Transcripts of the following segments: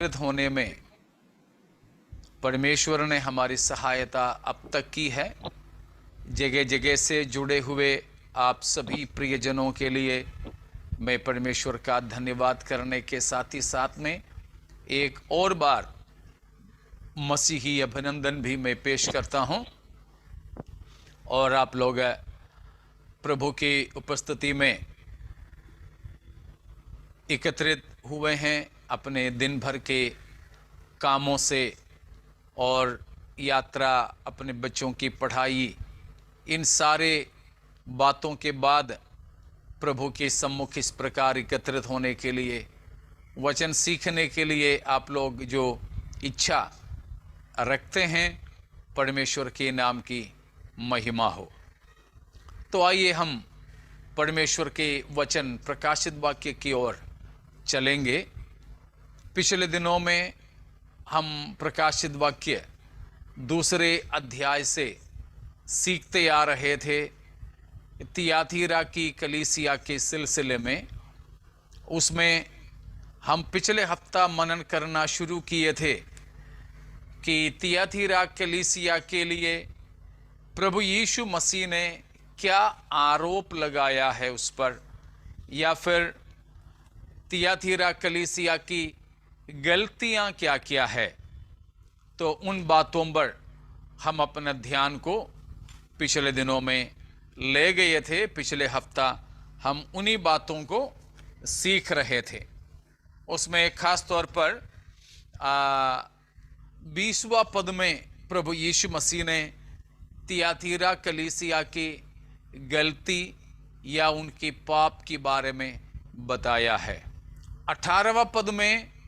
होने में परमेश्वर ने हमारी सहायता अब तक की है। जगह जगह से जुड़े हुए आप सभी प्रियजनों के लिए मैं परमेश्वर का धन्यवाद करने के साथ ही साथ में एक और बार मसीही अभिनंदन भी मैं पेश करता हूं। और आप लोग प्रभु की उपस्थिति में एकत्रित हुए हैं अपने दिन भर के कामों से और यात्रा, अपने बच्चों की पढ़ाई, इन सारे बातों के बाद प्रभु के सम्मुख इस प्रकार एकत्रित होने के लिए, वचन सीखने के लिए आप लोग जो इच्छा रखते हैं, परमेश्वर के नाम की महिमा हो। तो आइए हम परमेश्वर के वचन प्रकाशित वाक्य की ओर चलेंगे। पिछले दिनों में हम प्रकाशित वाक्य दूसरे अध्याय से सीखते आ रहे थे। तियातीरा की कलीसिया के सिलसिले में उसमें हम पिछले हफ्ता मनन करना शुरू किए थे कि तियातीरा कलीसिया के लिए प्रभु यीशु मसीह ने क्या आरोप लगाया है उस पर, या फिर तियातीरा कलीसिया की गलतियां क्या क्या है। तो उन बातों पर हम अपना ध्यान को पिछले दिनों में ले गए थे। पिछले हफ्ता हम उन्हीं बातों को सीख रहे थे। उसमें खास तौर पर 20वां पद में प्रभु यीशु मसीह ने तियातीरा कलीसिया की गलती या उनकी पाप के बारे में बताया है। 18वां पद में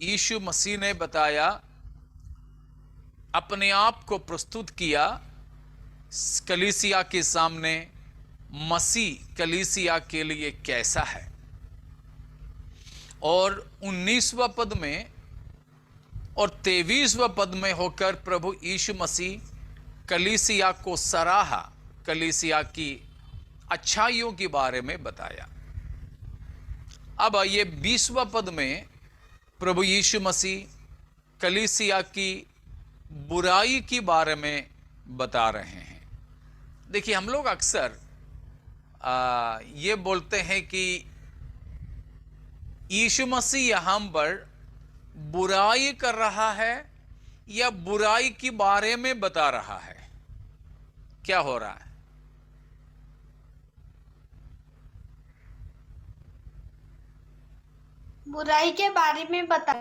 यीशु मसीह ने बताया, अपने आप को प्रस्तुत किया कलीसिया के सामने, मसीह कलीसिया के लिए कैसा है। और 19वां पद में और 23वां पद में होकर प्रभु यीशु मसीह कलीसिया को सराहा, कलीसिया की अच्छाइयों के बारे में बताया। अब आइए 20वां पद में प्रभु यीशु मसीह कलीसिया की बुराई के बारे में बता रहे हैं। देखिए, हम लोग अक्सर ये बोलते हैं कि यीशु मसीह यहां पर बुराई कर रहा है या बुराई के बारे में बता रहा है। क्या हो रहा है? बुराई के बारे में बता।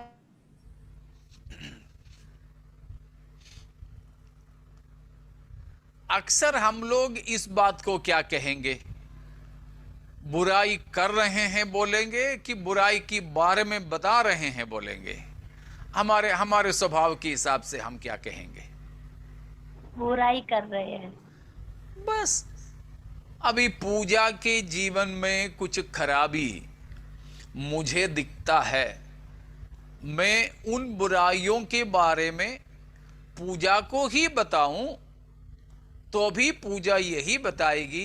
अक्सर हम लोग इस बात को क्या कहेंगे? बुराई कर रहे हैं बोलेंगे कि बुराई के बारे में बता रहे हैं बोलेंगे? हमारे स्वभाव के हिसाब से हम क्या कहेंगे? बुराई कर रहे हैं। बस अभी पूजा के जीवन में कुछ खराबी मुझे दिखता है, मैं उन बुराइयों के बारे में पूजा को ही बताऊं तो भी पूजा यही बताएगी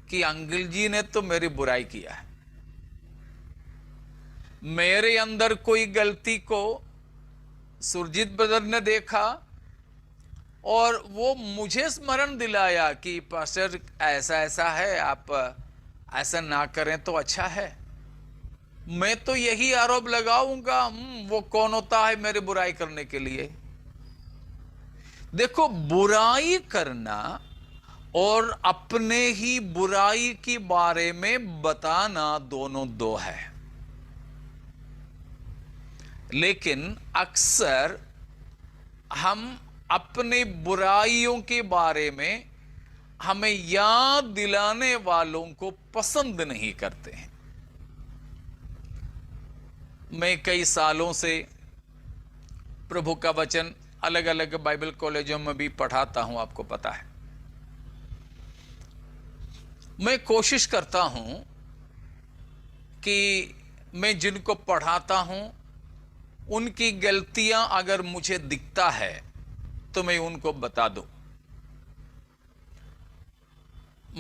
कि अंकल जी ने तो मेरी बुराई किया है। मेरे अंदर कोई गलती को सुरजीत ब्रदर ने देखा और वो मुझे स्मरण दिलाया कि पास्टर ऐसा ऐसा है, आप ऐसा ना करें तो अच्छा है। मैं तो यही आरोप लगाऊंगा, वो कौन होता है मेरी बुराई करने के लिए। देखो, बुराई करना और अपने ही बुराई के बारे में बताना दोनों दो है। लेकिन अक्सर हम अपने बुराइयों के बारे में हमें याद दिलाने वालों को पसंद नहीं करते हैं। मैं कई सालों से प्रभु का वचन अलग अलग बाइबल कॉलेजों में भी पढ़ाता हूं, आपको पता है। मैं कोशिश करता हूं कि मैं जिनको पढ़ाता हूं उनकी गलतियां अगर मुझे दिखता है तो मैं उनको बता दूं।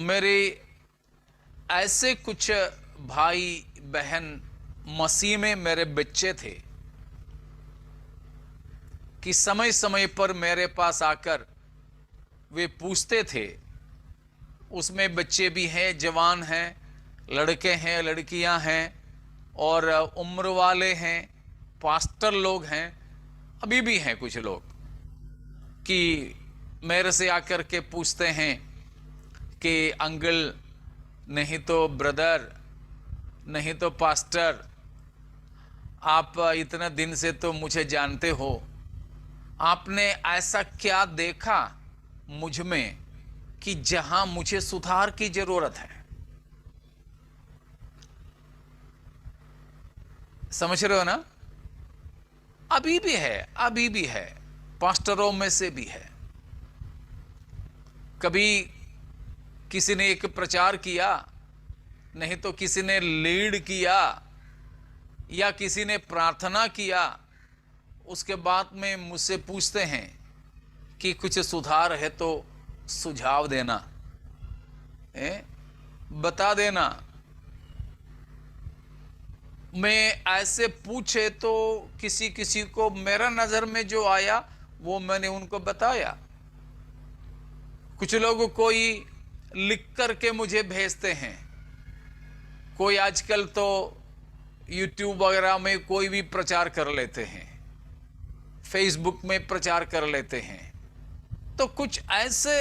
मेरे ऐसे कुछ भाई बहन मसीह में मेरे बच्चे थे कि समय समय पर मेरे पास आकर वे पूछते थे। उसमें बच्चे भी हैं, जवान हैं, लड़के हैं, लड़कियां हैं और उम्र वाले हैं, पास्टर लोग हैं, अभी भी हैं कुछ लोग, कि मेरे से आकर के पूछते हैं कि अंकल, नहीं तो ब्रदर, नहीं तो पास्टर, आप इतना दिन से तो मुझे जानते हो, आपने ऐसा क्या देखा मुझ में कि जहां मुझे सुधार की जरूरत है? समझ रहे हो ना? अभी भी है, अभी भी है, पास्टरों में से भी है। कभी किसी ने एक प्रचार किया, नहीं तो किसी ने लीड किया, या किसी ने प्रार्थना किया, उसके बाद में मुझसे पूछते हैं कि कुछ सुधार है तो सुझाव देना, बता देना। मैं ऐसे पूछे तो किसी किसी को मेरा नजर में जो आया वो मैंने उनको बताया। कुछ लोग कोई लिख करके मुझे भेजते हैं, कोई आजकल तो यूट्यूब वगैरह में कोई भी प्रचार कर लेते हैं, फेसबुक में प्रचार कर लेते हैं। तो कुछ ऐसे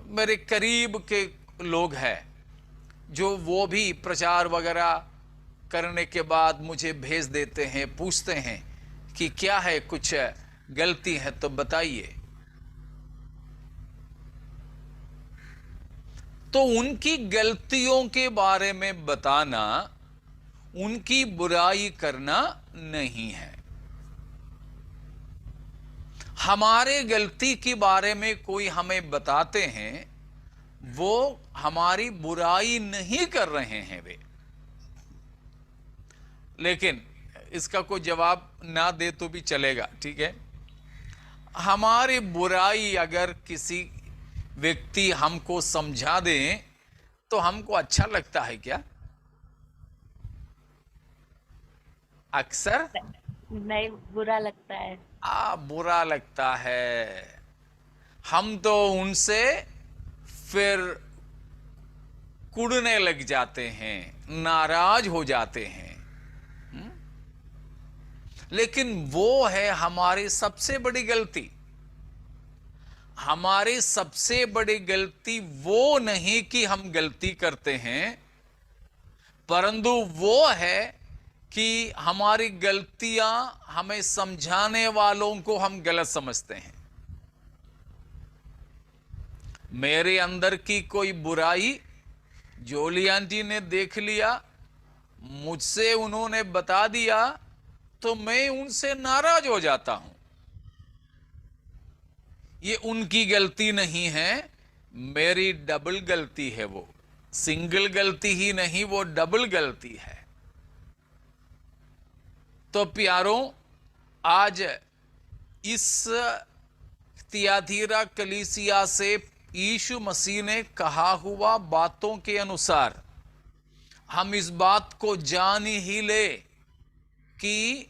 मेरे करीब के लोग हैं जो वो भी प्रचार वगैरह करने के बाद मुझे भेज देते हैं, पूछते हैं कि क्या है, कुछ गलती है तो बताइए। तो उनकी गलतियों के बारे में बताना, उनकी बुराई करना नहीं है। हमारे गलती के बारे में कोई हमें बताते हैं, वो हमारी बुराई नहीं कर रहे हैं वे। लेकिन इसका कोई जवाब ना दे तो भी चलेगा, ठीक है? हमारी बुराई अगर किसी व्यक्ति हमको समझा दे तो हमको अच्छा लगता है क्या? अक्सर नहीं, बुरा लगता है। बुरा लगता है। हम तो उनसे फिर कुड़ने लग जाते हैं, नाराज हो जाते हैं। लेकिन वो है हमारी सबसे बड़ी गलती। हमारी सबसे बड़ी गलती वो नहीं कि हम गलती करते हैं, परंतु वो है कि हमारी गलतियां हमें समझाने वालों को हम गलत समझते हैं। मेरे अंदर की कोई बुराई जोली आंटी ने देख लिया, मुझसे उन्होंने बता दिया, तो मैं उनसे नाराज हो जाता हूं। ये उनकी गलती नहीं है, मेरी डबल गलती है। वो सिंगल गलती ही नहीं, वो डबल गलती है। तो प्यारों, आज इस तियाथीरा कलीसिया से यीशु मसीह ने कहा हुआ बातों के अनुसार हम इस बात को जान ही ले कि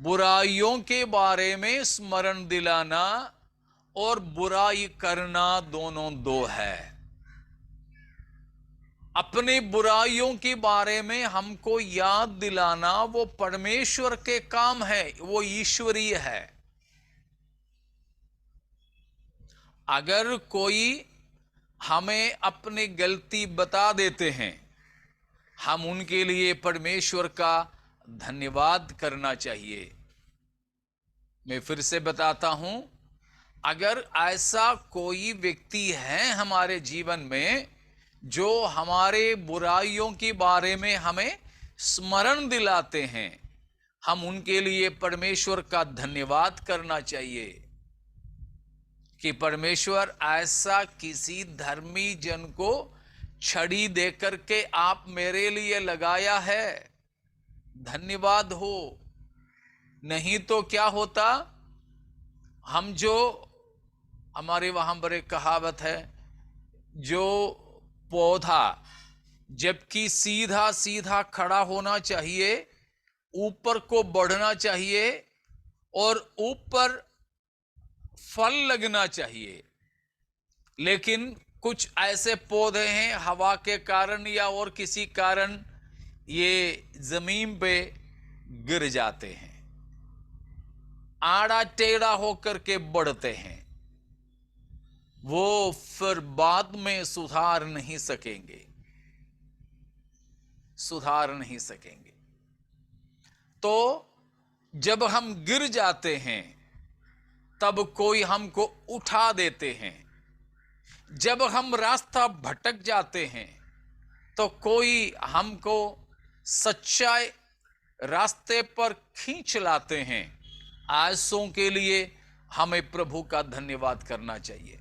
बुराइयों के बारे में स्मरण दिलाना और बुराई करना दोनों दो है। अपनी बुराइयों के बारे में हमको याद दिलाना वो परमेश्वर के काम है, वो ईश्वरीय है। अगर कोई हमें अपनी गलती बता देते हैं, हम उनके लिए परमेश्वर का धन्यवाद करना चाहिए। मैं फिर से बताता हूं, अगर ऐसा कोई व्यक्ति है हमारे जीवन में जो हमारे बुराइयों के बारे में हमें स्मरण दिलाते हैं, हम उनके लिए परमेश्वर का धन्यवाद करना चाहिए कि परमेश्वर ऐसा किसी धर्मी जन को छड़ी देकर के आप मेरे लिए लगाया है, धन्यवाद हो। नहीं तो क्या होता, हम जो हमारे वहां पर एक कहावत है, जो पौधा जबकि सीधा सीधा खड़ा होना चाहिए, ऊपर को बढ़ना चाहिए, और ऊपर फल लगना चाहिए, लेकिन कुछ ऐसे पौधे हैं हवा के कारण या और किसी कारण ये जमीन पे गिर जाते हैं, आड़ा टेढ़ा होकर के बढ़ते हैं, वो फिर बाद में सुधार नहीं सकेंगे, सुधार नहीं सकेंगे। तो जब हम गिर जाते हैं तब कोई हमको उठा देते हैं, जब हम रास्ता भटक जाते हैं तो कोई हमको सच्चाई रास्ते पर खींच लाते हैं। ऐसों के लिए हमें प्रभु का धन्यवाद करना चाहिए,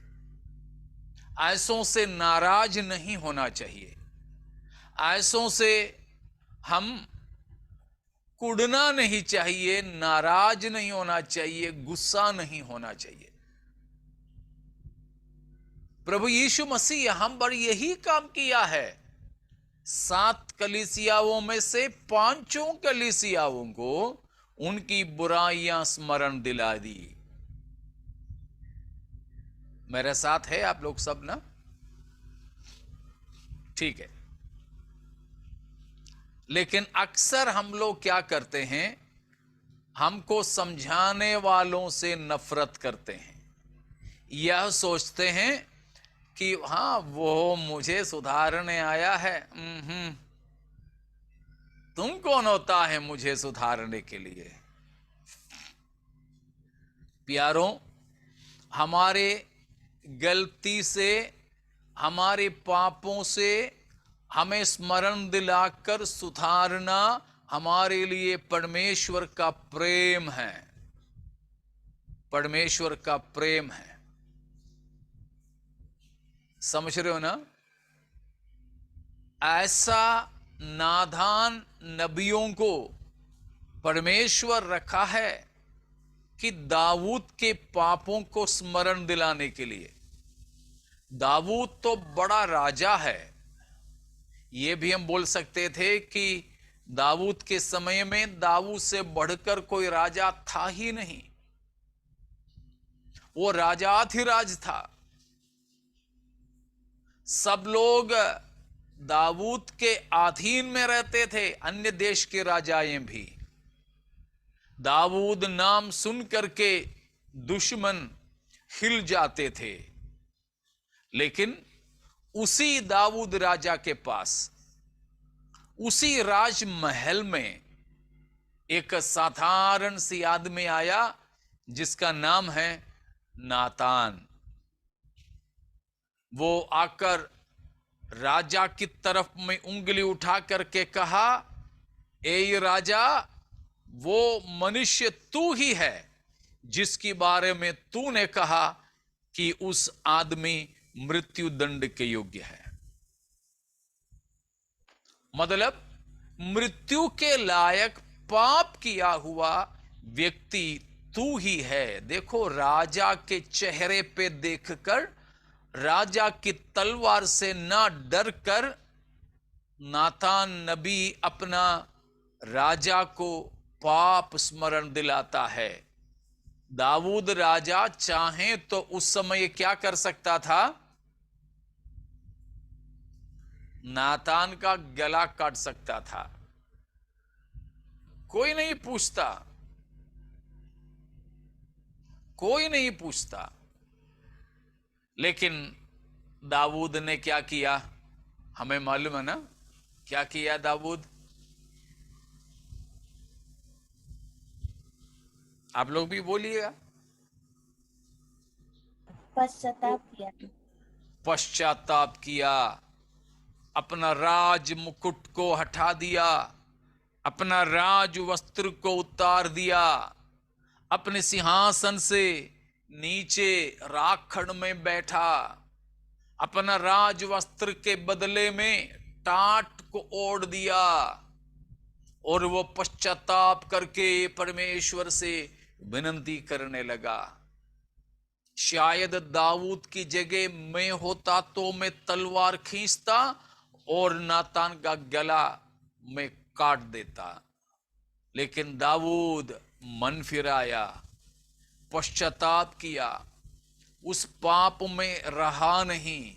ऐसों से नाराज नहीं होना चाहिए, ऐसों से हम कुड़ना नहीं चाहिए, नाराज नहीं होना चाहिए, गुस्सा नहीं होना चाहिए। प्रभु यीशु मसीह यहां पर यही काम किया है। 7 कलीसियाओं में से 5 कलीसियाओं को उनकी बुराइयां स्मरण दिला दी। मेरे साथ है आप लोग सब ना? ठीक है। लेकिन अक्सर हम लोग क्या करते हैं, हमको समझाने वालों से नफरत करते हैं, यह सोचते हैं कि हाँ वो मुझे सुधारने आया है। तुम कौन होता है मुझे सुधारने के लिए? प्यारों, हमारे गलती से, हमारे पापों से हमें स्मरण दिलाकर सुधारना हमारे लिए परमेश्वर का प्रेम है, परमेश्वर का प्रेम है। समझ रहे हो ना? ऐसा नादान नबियों को परमेश्वर रखा है कि दाऊद के पापों को स्मरण दिलाने के लिए। दाऊद तो बड़ा राजा है, यह भी हम बोल सकते थे कि दाऊद के समय में दाऊद से बढ़कर कोई राजा था ही नहीं, वो राजाधिराज था। सब लोग दाऊद के अधीन में रहते थे, अन्य देश के राजाएं भी। दाऊद नाम सुन करके दुश्मन हिल जाते थे, लेकिन उसी दाऊद राजा के पास, उसी राजमहल में एक साधारण सी आदमी आया जिसका नाम है नातान। वो आकर राजा की तरफ में उंगली उठा करके कहा, ए राजा, वो मनुष्य तू ही है जिसके बारे में तूने कहा कि उस आदमी मृत्यु दंड के योग्य है। मतलब मृत्यु के लायक पाप किया हुआ व्यक्ति तू ही है। देखो, राजा के चेहरे पे देखकर, राजा की तलवार से ना डर कर नातान नबी अपना राजा को पाप स्मरण दिलाता है। दाऊद राजा चाहे तो उस समय क्या कर सकता था? नातान का गला काट सकता था, कोई नहीं पूछता, कोई नहीं पूछता। लेकिन दाऊद ने क्या किया, हमें मालूम है ना क्या किया दाऊद? आप लोग भी बोलिएगा। पश्चाताप किया। पश्चाताप किया, अपना राज मुकुट को हटा दिया, अपना राज वस्त्र को उतार दिया, अपने सिंहासन से नीचे राखड़ में बैठा, अपना राज वस्त्र के बदले में टाट को ओढ़ दिया और वो पश्चाताप करके परमेश्वर से विनती करने लगा। शायद दाऊद की जगह मैं होता तो मैं तलवार खींचता और नातान का गला मैं काट देता, लेकिन दाऊद मन फिराया, पश्चाताप किया, उस पाप में रहा नहीं,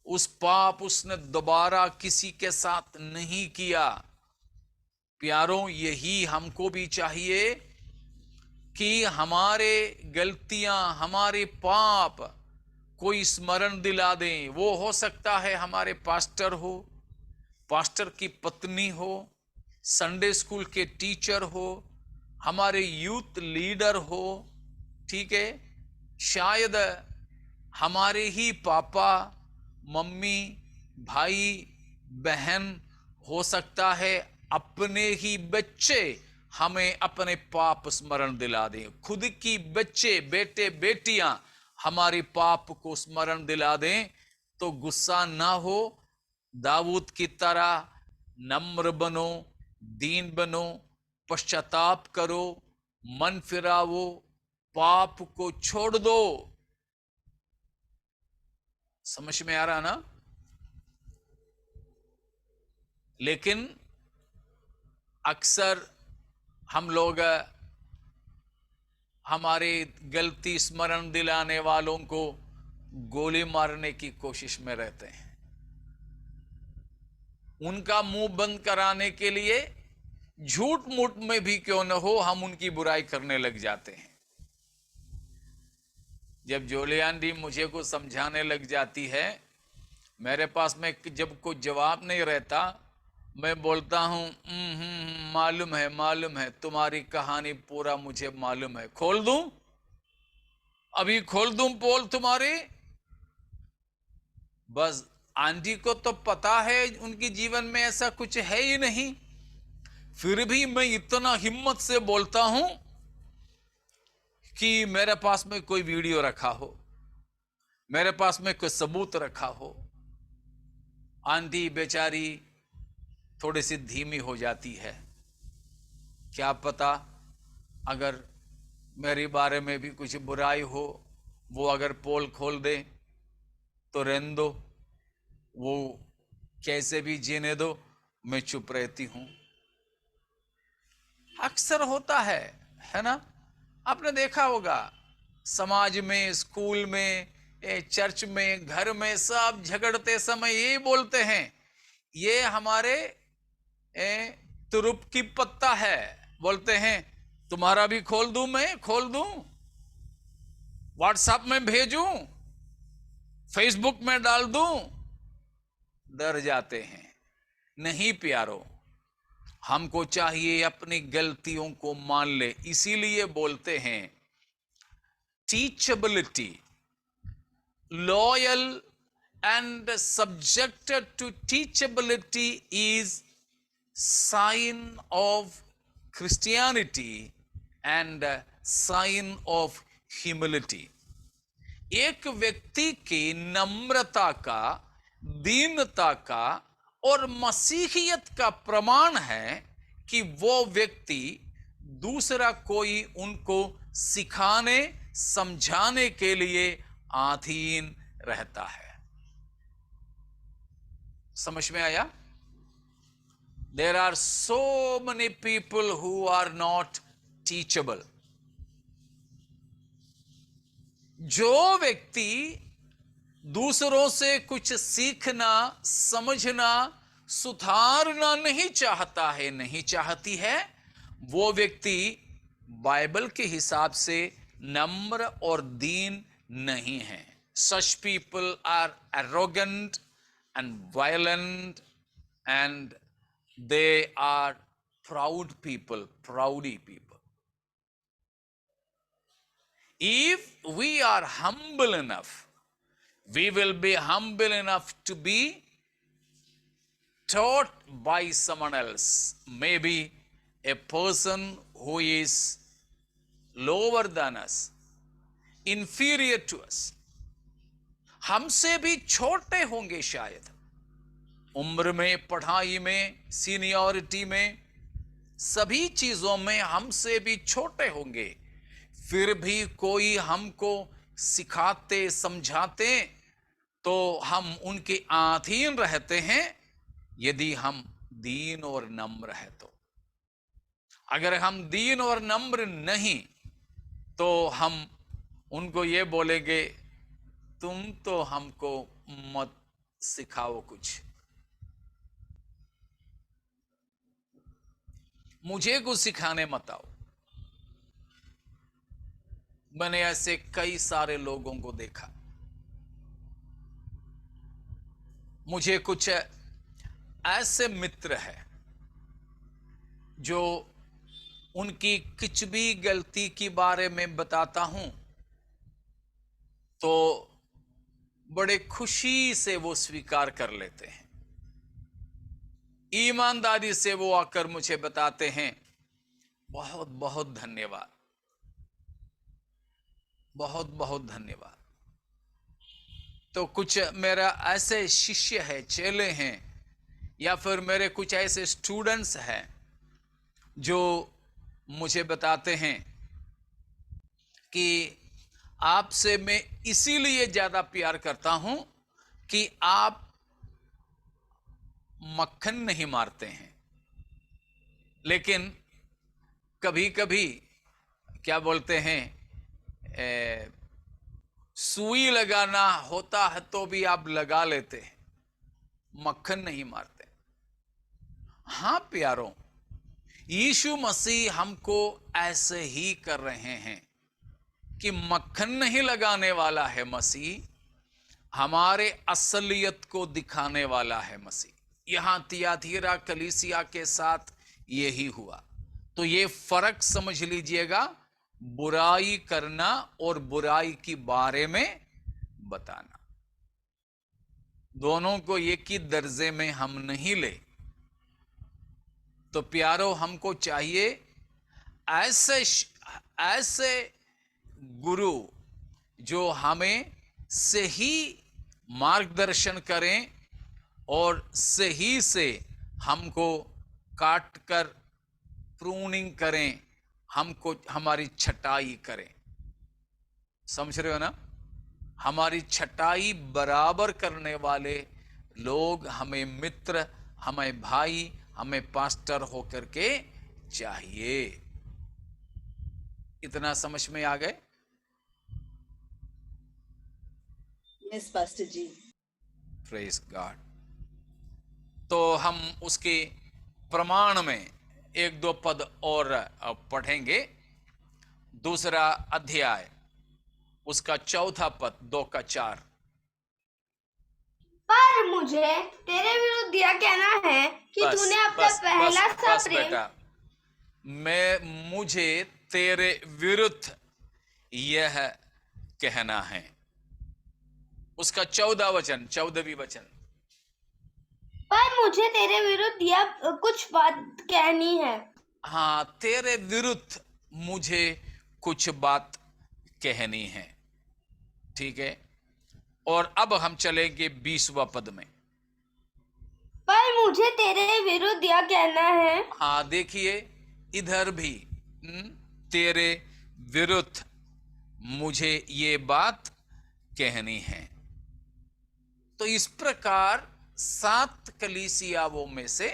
उस पाप उसने दोबारा किसी के साथ नहीं किया। प्यारों, यही हमको भी चाहिए कि हमारे गलतियां, हमारे पाप कोई स्मरण दिला दें। वो हो सकता है हमारे पास्टर हो, पास्टर की पत्नी हो, संडे स्कूल के टीचर हो, हमारे यूथ लीडर हो, ठीक है, शायद हमारे ही पापा, मम्मी, भाई, बहन, हो सकता है अपने ही बच्चे हमें अपने पाप स्मरण दिला दें। खुद की बच्चे, बेटे बेटियां हमारे पाप को स्मरण दिला दें तो गुस्सा ना हो, दाऊद की तरह नम्र बनो, दीन बनो, पश्चाताप करो, मन फिरावो, पाप को छोड़ दो। समझ में आ रहा ना? लेकिन अक्सर हम लोग हमारे गलती स्मरण दिलाने वालों को गोली मारने की कोशिश में रहते हैं। उनका मुंह बंद कराने के लिए झूठ मूठ में भी क्यों न हो हम उनकी बुराई करने लग जाते हैं। जब जोलियान डी मुझे को समझाने लग जाती है, मेरे पास में जब कोई जवाब नहीं रहता, मैं बोलता हूं मालूम है तुम्हारी कहानी पूरा मुझे मालूम है, खोल दूं, अभी खोल दूं पोल तुम्हारी। बस आंटी को तो पता है उनके जीवन में ऐसा कुछ है ही नहीं, फिर भी मैं इतना हिम्मत से बोलता हूं कि मेरे पास में कोई वीडियो रखा हो, मेरे पास में कोई सबूत रखा हो। आंटी बेचारी थोड़ी सी धीमी हो जाती है। क्या पता अगर मेरे बारे में भी कुछ बुराई हो, वो अगर पोल खोल दे तो रहने दो, वो कैसे भी जीने दो, मैं चुप रहती हूं। अक्सर होता है ना? आपने देखा होगा समाज में, स्कूल में, चर्च में, घर में, सब झगड़ते समय यही बोलते हैं, ये हमारे तुरुप की पत्ता है। बोलते हैं तुम्हारा भी खोल दूं, मैं खोल दूं, व्हाट्सएप में भेजूं, फेसबुक में डाल दूं। डर जाते हैं। नहीं प्यारो, हमको चाहिए अपनी गलतियों को मान ले। इसीलिए बोलते हैं teachability, loyal and subjected to teachability is sign of Christianity and sign of humility। एक व्यक्ति की नम्रता का, दीनता का और मसीहियत का प्रमाण है कि वो व्यक्ति दूसरा कोई उनको सिखाने, समझाने के लिए अधीन रहता है। समझ में आया? There are so many people who are not teachable। जो व्यक्ति दूसरों से कुछ सीखना, समझना, सुधारना नहीं चाहता है, नहीं चाहती है, वो व्यक्ति बाइबल के हिसाब से नम्र और दीन नहीं है। Such people are arrogant and violent and they are proud people, proudy people। If we are humble enough, we will be humble enough to be taught by someone else, maybe a person who is lower than us, inferior to us, हमसे भी छोटे होंगे शायद, उम्र में, पढ़ाई में, seniority में, सभी चीजों में हमसे भी छोटे होंगे, फिर भी कोई हमको सिखाते, समझाते तो हम उनके अधीन रहते हैं, यदि हम दीन और नम्र है तो। अगर हम दीन और नम्र नहीं तो हम उनको ये बोलेंगे तुम तो हमको मत सिखाओ कुछ, मुझे कुछ सिखाने मत आओ। मैंने ऐसे कई सारे लोगों को देखा। मुझे कुछ ऐसे मित्र हैं जो उनकी कुछ भी गलती के बारे में बताता हूं तो बड़े खुशी से वो स्वीकार कर लेते हैं, ईमानदारी से वो आकर मुझे बताते हैं बहुत बहुत धन्यवाद, बहुत बहुत धन्यवाद। तो कुछ मेरा ऐसे शिष्य है, चेले हैं, या फिर मेरे कुछ ऐसे स्टूडेंट्स हैं जो मुझे बताते हैं कि आपसे मैं इसीलिए ज्यादा प्यार करता हूं कि आप मक्खन नहीं मारते हैं, लेकिन कभी कभी क्या बोलते हैं, सुई लगाना होता है तो भी आप लगा लेते हैं, मक्खन नहीं मारते। हां प्यारों, यीशु मसीह हमको ऐसे ही कर रहे हैं कि मक्खन नहीं लगाने वाला है मसीह, हमारे असलियत को दिखाने वाला है मसीह। यहां तियातीरा कलीसिया के साथ यही हुआ। तो ये फर्क समझ लीजिएगा, बुराई करना और बुराई के बारे में बताना, दोनों को एक ही दर्जे में हम नहीं ले। तो प्यारो, हमको चाहिए ऐसे ऐसे गुरु जो हमें सही मार्गदर्शन करें और सही से हमको काट कर प्रूनिंग करें, हमको हमारी छटाई करें। समझ रहे हो ना? हमारी छटाई बराबर करने वाले लोग हमें मित्र, हमें भाई, हमें पास्टर होकर के चाहिए। इतना समझ में आ गए? Yes pastor ji. Praise God. तो हम उसके प्रमाण में एक दो पद और पढ़ेंगे। दूसरा अध्याय, उसका चौथा पद, 2 का 4। पर मुझे तेरे विरुद्ध यह कहना है कि तूने अपना पहला सा प्रेम। बेटा, मुझे तेरे विरुद्ध यह कहना है। उसका 14वीं वचन। पर मुझे तेरे विरुद्ध यह कुछ बात कहनी है। हाँ, तेरे विरुद्ध मुझे कुछ बात कहनी है। ठीक है। और अब हम चलेंगे 20वां पद में। पर मुझे तेरे विरुद्ध यह कहना है। हाँ, देखिए इधर भी तेरे विरुद्ध मुझे ये बात कहनी है। तो इस प्रकार 7 कलीसियाओं में से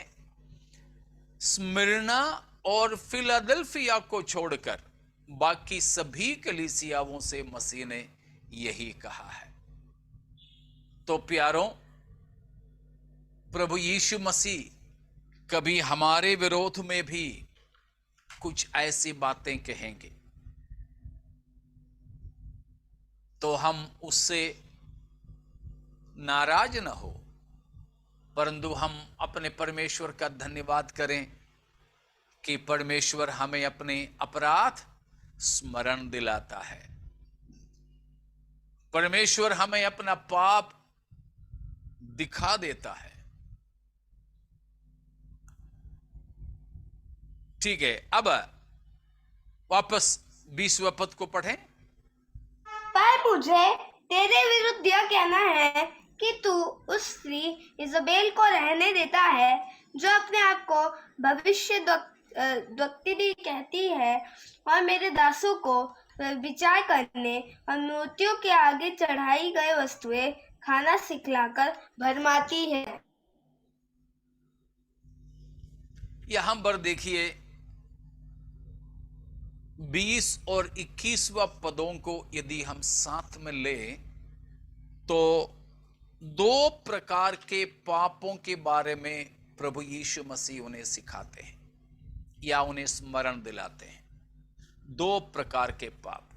स्मिर्ना और फिलाडेल्फिया को छोड़कर बाकी सभी कलीसियाओं से मसीह ने यही कहा है। तो प्यारों, प्रभु यीशु मसीह कभी हमारे विरोध में भी कुछ ऐसी बातें कहेंगे तो हम उससे नाराज न हो, परंतु हम अपने परमेश्वर का धन्यवाद करें कि परमेश्वर हमें अपने अपराध स्मरण दिलाता है। परमेश्वर हमें अपना पाप दिखा देता है। ठीक है, अब वापस 20वां पद को पढ़ें। पर मुझे तेरे विरुद्ध यह कहना है कि तू उस स्त्री इजबेल को रहने देता है जो अपने आप को भविष्य द्वक्तिनी कहती है और मेरे दासों को विचार करने और मूर्तियों के आगे चढ़ाई गई वस्तुएं खाना सिखलाकर भरमाती है। यहां पर देखिए, 20 और 21वां पदों को यदि हम साथ में ले तो दो प्रकार के पापों के बारे में प्रभु यीशु मसीह उन्हें सिखाते हैं या उन्हें स्मरण दिलाते हैं। दो प्रकार के पाप।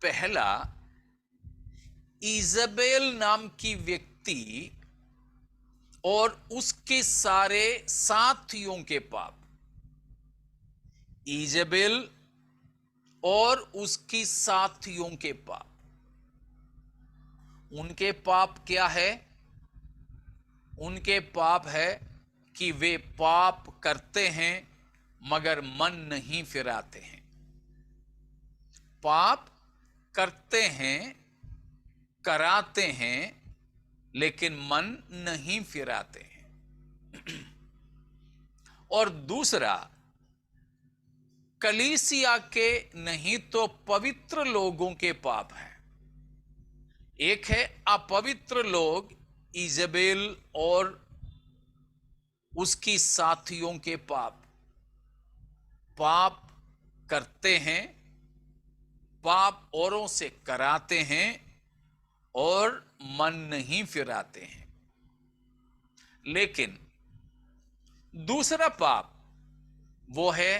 पहला, इजबेल नाम की व्यक्ति और उसके सारे साथियों के पाप। इजबेल और उसकी साथियों के पाप। उनके पाप क्या है? उनके पाप है कि वे पाप करते हैं मगर मन नहीं फिराते हैं। पाप करते हैं, कराते हैं, लेकिन मन नहीं फिराते हैं। और दूसरा, कलीसिया के नहीं तो पवित्र लोगों के पाप है। एक है अपवित्र लोग, इजबेल और उसकी साथियों के पाप। पाप करते हैं, पाप औरों से कराते हैं और मन नहीं फिराते हैं। लेकिन दूसरा पाप वो है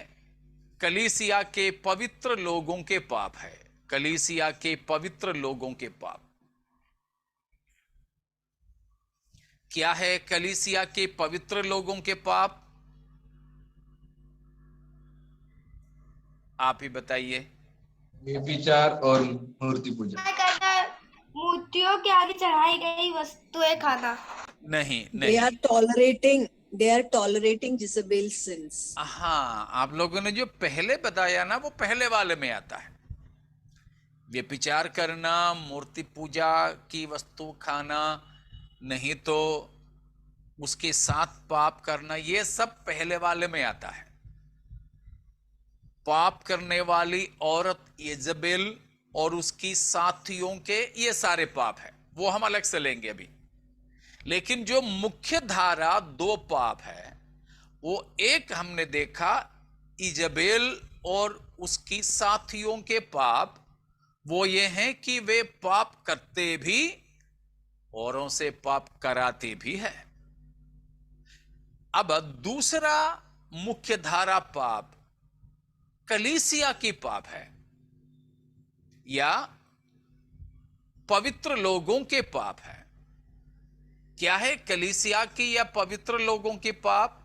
कलीसिया के पवित्र लोगों के पाप है। कलीसिया के पवित्र लोगों के पाप क्या है? कलीसिया के पवित्र लोगों के पाप आप ही बताइए। व्यभिचार और मूर्ति पूजा। क्या करना? मूर्तियों के आगे चढ़ाई गई वस्तुएं खाना। नहीं They are नहीं, tolerating Jezebel's sins. हाँ, आप लोगों ने जो पहले बताया ना वो पहले वाले में आता है। व्यभिचार करना, मूर्ति पूजा की वस्तु खाना, नहीं तो उसके साथ पाप करना, ये सब पहले वाले में आता है। पाप करने वाली औरत इजबेल और उसकी साथियों के ये सारे पाप है, वो हम अलग से लेंगे अभी। लेकिन जो मुख्य धारा दो पाप है, वो एक हमने देखा इजबेल और उसकी साथियों के पाप, वो ये हैं कि वे पाप करते भी औरों से पाप कराते भी है। अब दूसरा मुख्य धारा पाप कलीसिया की पाप है या पवित्र लोगों के पाप है। क्या है कलीसिया की या पवित्र लोगों के पाप?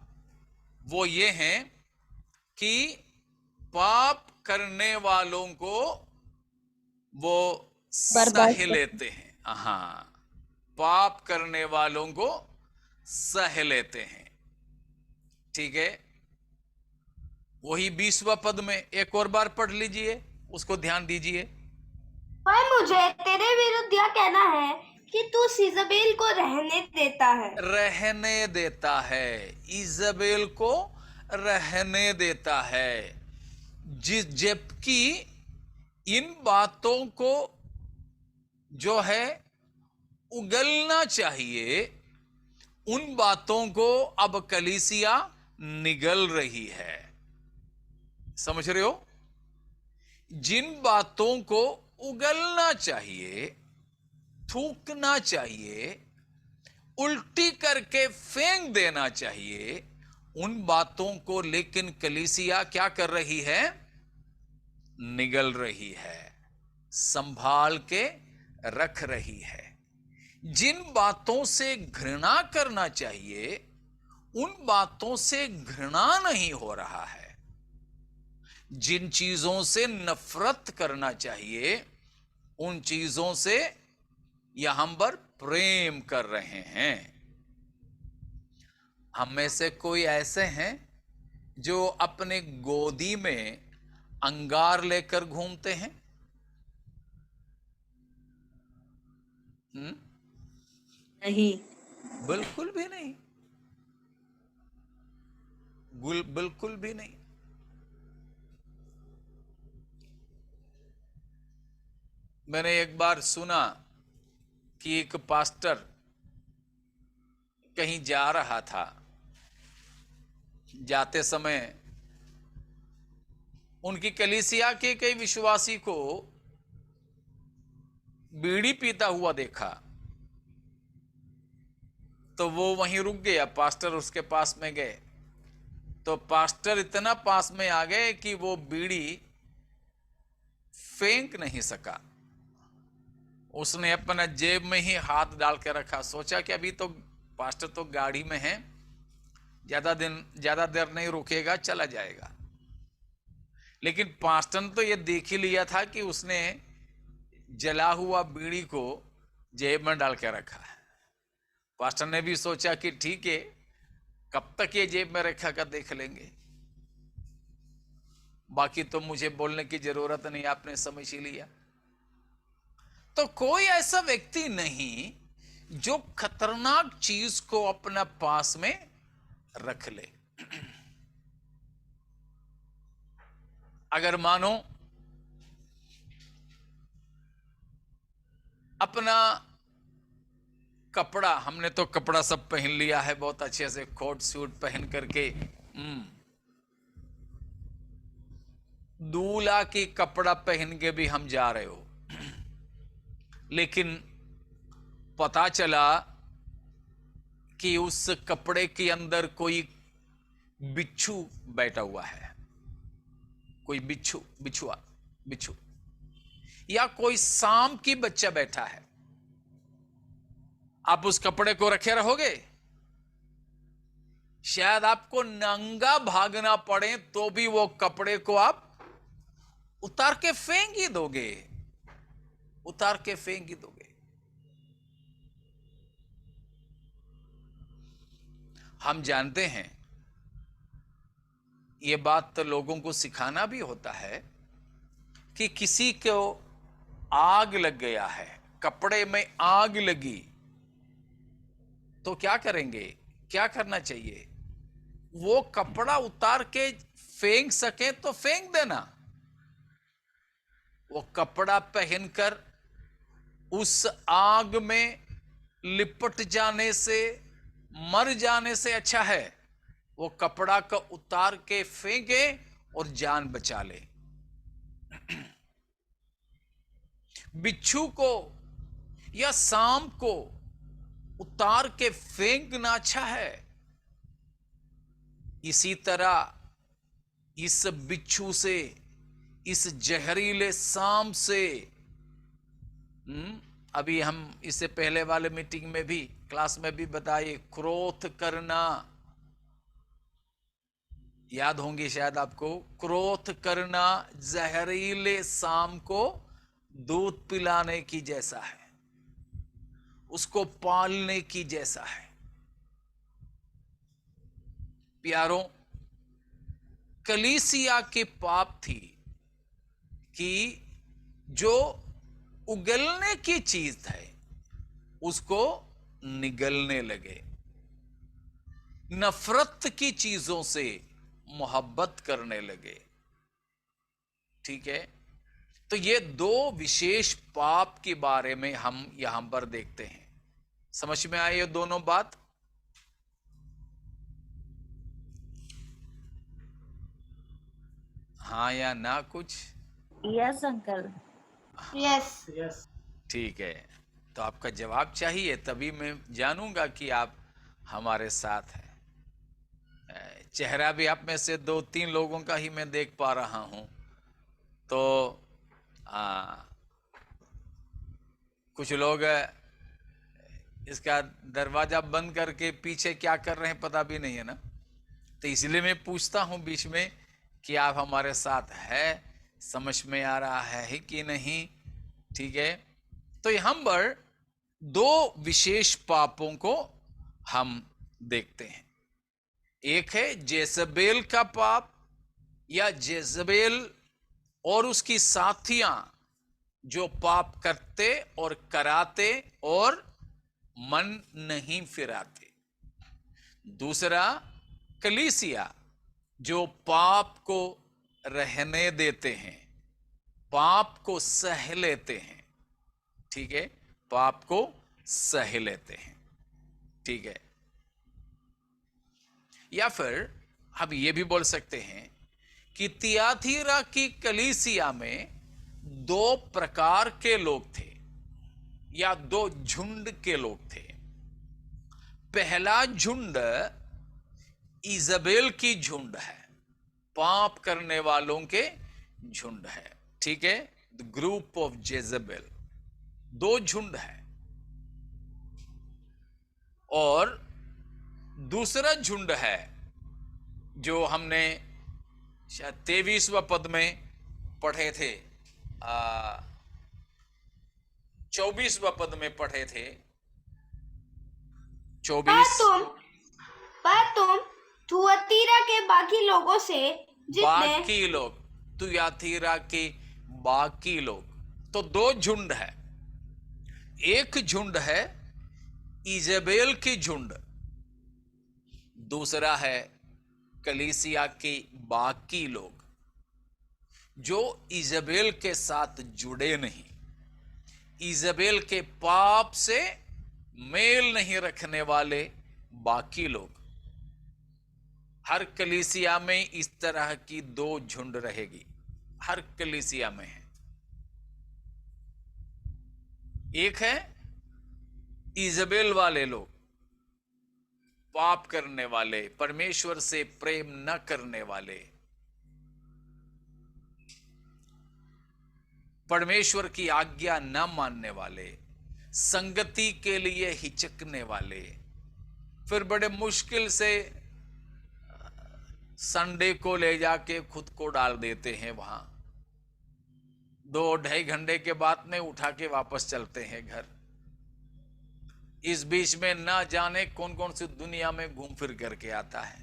वो ये हैं कि पाप करने वालों को वो बर्बाद सह लेते हैं। हाँ, पाप करने वालों को सह लेते हैं। ठीक है, वही 20वां पद में एक और बार पढ़ लीजिए, उसको ध्यान दीजिए। पर मुझे तेरे विरुद्ध यह कहना है कि तू इजबेल को रहने देता है। रहने देता है, इजबेल को रहने देता है। जबकि इन बातों को जो है उगलना चाहिए, उन बातों को अब कलीसिया निगल रही है। समझ रहे हो? जिन बातों को उगलना चाहिए, थूकना चाहिए, उल्टी करके फेंक देना चाहिए, उन बातों को लेकिन कलीसिया क्या कर रही है? निगल रही है, संभाल के रख रही है। जिन बातों से घृणा करना चाहिए, उन बातों से घृणा नहीं हो रहा है। जिन चीजों से नफरत करना चाहिए, उन चीजों से यहां पर प्रेम कर रहे हैं। हम में से कोई ऐसे हैं जो अपने गोदी में अंगार लेकर घूमते हैं? नहीं, बिल्कुल भी नहीं, बिल्कुल भी नहीं। मैंने एक बार सुना कि एक पास्टर कहीं जा रहा था, जाते समय उनकी कलीसिया के कई विश्वासी को बीड़ी पीता हुआ देखा तो वो वहीं रुक गया। पास्टर उसके पास में गए तो पास्टर इतना पास में आ गए कि वो बीड़ी फेंक नहीं सका। उसने अपना जेब में ही हाथ डाल के रखा, सोचा कि अभी तो पास्टर तो गाड़ी में है, ज्यादा देर नहीं रुकेगा, चला जाएगा। लेकिन पास्टर ने तो ये देख ही लिया था कि उसने जला हुआ बीड़ी को जेब में डाल के रखा है। पास्टर ने भी सोचा कि ठीक है, कब तक ये जेब में रखा कर देख लेंगे, बाकी तो मुझे बोलने की जरूरत नहीं, आपने समझ ही लिया। तो कोई ऐसा व्यक्ति नहीं जो खतरनाक चीज को अपना पास में रख ले। अगर मानो अपना कपड़ा, हमने तो कपड़ा सब पहन लिया है बहुत अच्छे से, कोट सूट पहन करके दूल्हा की कपड़ा पहन के भी हम जा रहे हो, लेकिन पता चला कि उस कपड़े के अंदर कोई बिच्छू बैठा हुआ है, कोई बिच्छू या कोई सांप की बच्चा बैठा है। आप उस कपड़े को रखे रहोगे? शायद आपको नंगा भागना पड़े तो भी वो कपड़े को आप उतार के फेंक ही दोगे, उतार के फेंक ही दोगे। हम जानते हैं ये बात तो लोगों को सिखाना भी होता है कि किसी को आग लग गया है, कपड़े में आग लगी तो क्या करेंगे, क्या करना चाहिए? वो कपड़ा उतार के फेंक सके तो फेंक देना। वो कपड़ा पहनकर उस आग में लिपट जाने से, मर जाने से अच्छा है वो कपड़ा को उतार के फेंके और जान बचा ले। बिच्छू को या सांप को उतार के फेंकना अच्छा है। इसी तरह इस बिच्छू से, इस जहरीले सांप से, अभी हम इससे पहले वाले मीटिंग में भी, क्लास में भी बताए, क्रोध करना याद होंगी शायद आपको। क्रोध करना जहरीले सांप को दूध पिलाने की जैसा है, उसको पालने की जैसा है। प्यारों, कलीसिया के पाप थी कि जो उगलने की चीज है उसको निगलने लगे, नफरत की चीजों से मोहब्बत करने लगे। ठीक है, तो ये दो विशेष पाप के बारे में हम यहां पर देखते हैं। समझ में आए ये दोनों बात? हाँ या ना कुछ? Yes uncle. यस। ठीक है, तो आपका जवाब चाहिए, तभी मैं जानूंगा कि आप हमारे साथ हैं। चेहरा भी आप में से 2-3 लोगों का ही मैं देख पा रहा हूं, तो कुछ लोग इसका दरवाजा बंद करके पीछे क्या कर रहे हैं पता भी नहीं है ना, तो इसलिए मैं पूछता हूं बीच में कि आप हमारे साथ है, समझ में आ रहा है कि नहीं। ठीक है, तो यहां पर दो विशेष पापों को हम देखते हैं। एक है जेजबेल का पाप, या जेजबेल और उसकी साथियां जो पाप करते और कराते और मन नहीं फिराते। दूसरा कलीसिया जो पाप को रहने देते हैं, पाप को सह लेते हैं। ठीक है, पाप को सह लेते हैं। ठीक है, या फिर हम ये भी बोल सकते हैं कि तियातीरा की कलीसिया में दो प्रकार के लोग थे या दो झुंड के लोग थे। पहला झुंड इजबेल की झुंड है, पाप करने वालों के झुंड है, ठीक है, द ग्रुप ऑफ जेजबेल। दो झुंड है। और दूसरा झुंड है जो हमने शायद 23वें पद में पढ़े थे, 24वें पद में पढ़े थे, 24। पर तुम थुआतीरा के बाकी लोगों से जितने बाकी लोग, तुयातीरा के बाकी लोग, तो दो झुंड है। एक झुंड है इजेबेल की झुंड, दूसरा है कलीसिया के बाकी लोग जो इजेबेल के साथ जुड़े नहीं, इजेबेल के पाप से मेल नहीं रखने वाले बाकी लोग। हर कलीसिया में इस तरह की दो झुंड रहेगी, हर कलीसिया में है। एक है इजेबेल वाले लोग, पाप करने वाले, परमेश्वर से प्रेम न करने वाले, परमेश्वर की आज्ञा न मानने वाले, संगति के लिए हिचकने वाले, फिर बड़े मुश्किल से संडे को ले जाके खुद को डाल देते हैं वहां, 2-2.5 घंटे के बाद में उठा के वापस चलते हैं घर। इस बीच में ना जाने कौन कौन सी दुनिया में घूम फिर करके आता है।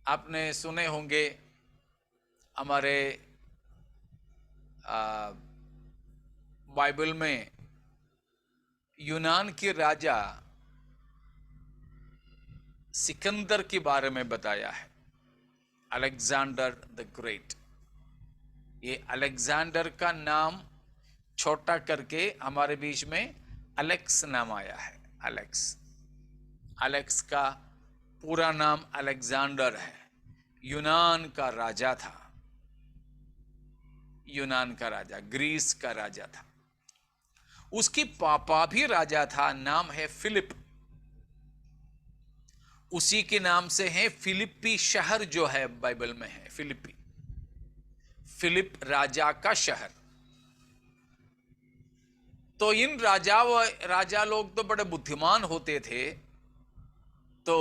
आपने सुने होंगे हमारे बाइबल में यूनान के राजा सिकंदर के बारे में बताया है, अलेक्जेंडर द ग्रेट। ये अलेक्जेंडर का नाम छोटा करके हमारे बीच में अलेक्स नाम आया है। अलेक्स का पूरा नाम अलेक्जेंडर है। यूनान का राजा था, यूनान का राजा, ग्रीस का राजा था। उसकी पापा भी राजा था, नाम है फिलिप। उसी के नाम से है फिलिप्पी शहर जो है बाइबल में है, फिलिप्पी, फिलिप राजा का शहर। तो इन राजा लोग तो बड़े बुद्धिमान होते थे, तो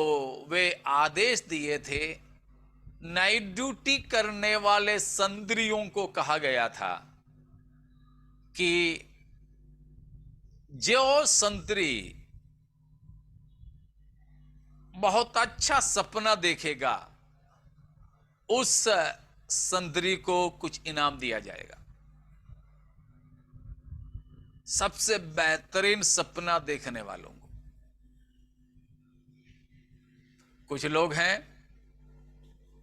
वे आदेश दिए थे, नाइट ड्यूटी करने वाले संद्रियों को कहा गया था कि जो संतरी बहुत अच्छा सपना देखेगा उस संतरी को कुछ इनाम दिया जाएगा। सबसे बेहतरीन सपना देखने वालों को। कुछ लोग हैं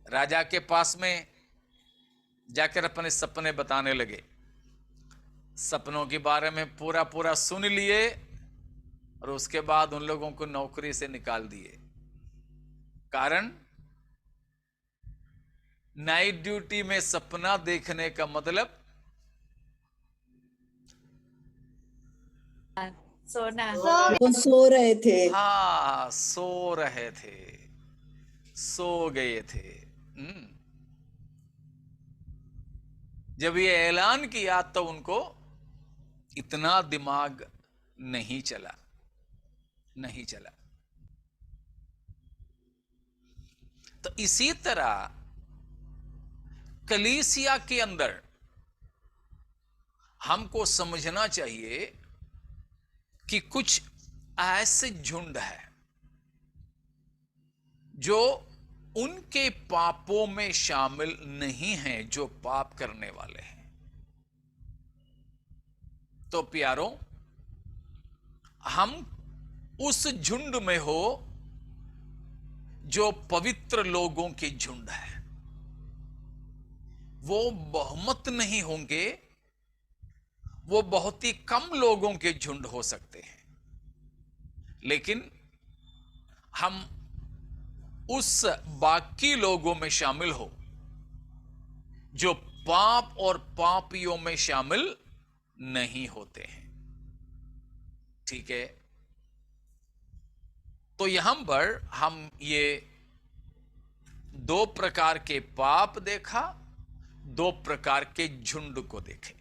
राजा के पास में जाकर अपने सपने बताने लगे, सपनों के बारे में पूरा सुन लिए और उसके बाद उन लोगों को नौकरी से निकाल दिए। कारण नाइट ड्यूटी में सपना देखने का मतलब सोना। वो सो रहे थे। हाँ, सो रहे थे, सो गए थे। जब ये ऐलान किया तो उनको इतना दिमाग नहीं चला। तो इसी तरह कलीसिया के अंदर हमको समझना चाहिए कि कुछ ऐसे झुंड है जो उनके पापों में शामिल नहीं हैं, जो पाप करने वाले हैं। तो प्यारों, हम उस झुंड में हो जो पवित्र लोगों की झुंड है। वो बहुमत नहीं होंगे, वो बहुत ही कम लोगों के झुंड हो सकते हैं, लेकिन हम उस बाकी लोगों में शामिल हो जो पाप और पापियों में शामिल नहीं होते हैं। ठीक है, तो यहां पर हम ये दो प्रकार के पाप देखा, दो प्रकार के झुंड को देखे।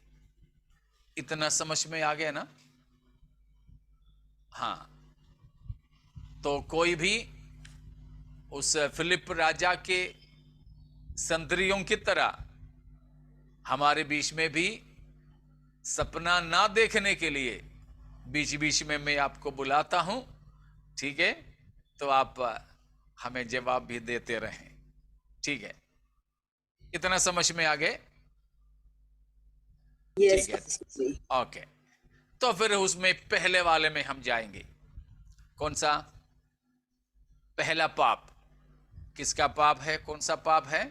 इतना समझ में आ गया ना? हां, तो कोई भी उस फिलिप राजा के संतरियों की तरह हमारे बीच में भी सपना ना देखने के लिए बीच बीच में मैं आपको बुलाता हूं। ठीक है, तो आप हमें जवाब भी देते रहें। ठीक है, इतना समझ में आ गए? Yes, ठीक है, Pastor जी। ओके। तो फिर उसमें पहले वाले में हम जाएंगे। कौन सा पहला पाप? किसका पाप है? कौन सा पाप है?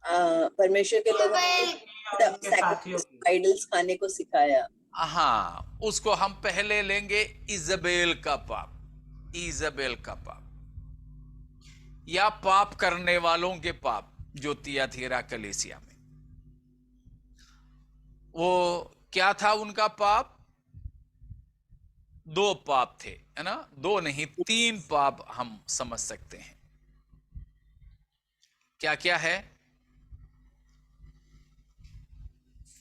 परमेश्वर के लोगों इज़ाबेल ने आइडल्स खाने को सिखाया। हाँ, उसको हम पहले लेंगे इजबेल का पाप। इजबेल का पाप या पाप करने वालों के पाप जो तियाथीरा कलीसिया में। वो क्या था उनका पाप? दो पाप थे, है ना? दो नहीं, तीन पाप हम समझ सकते हैं। क्या क्या है?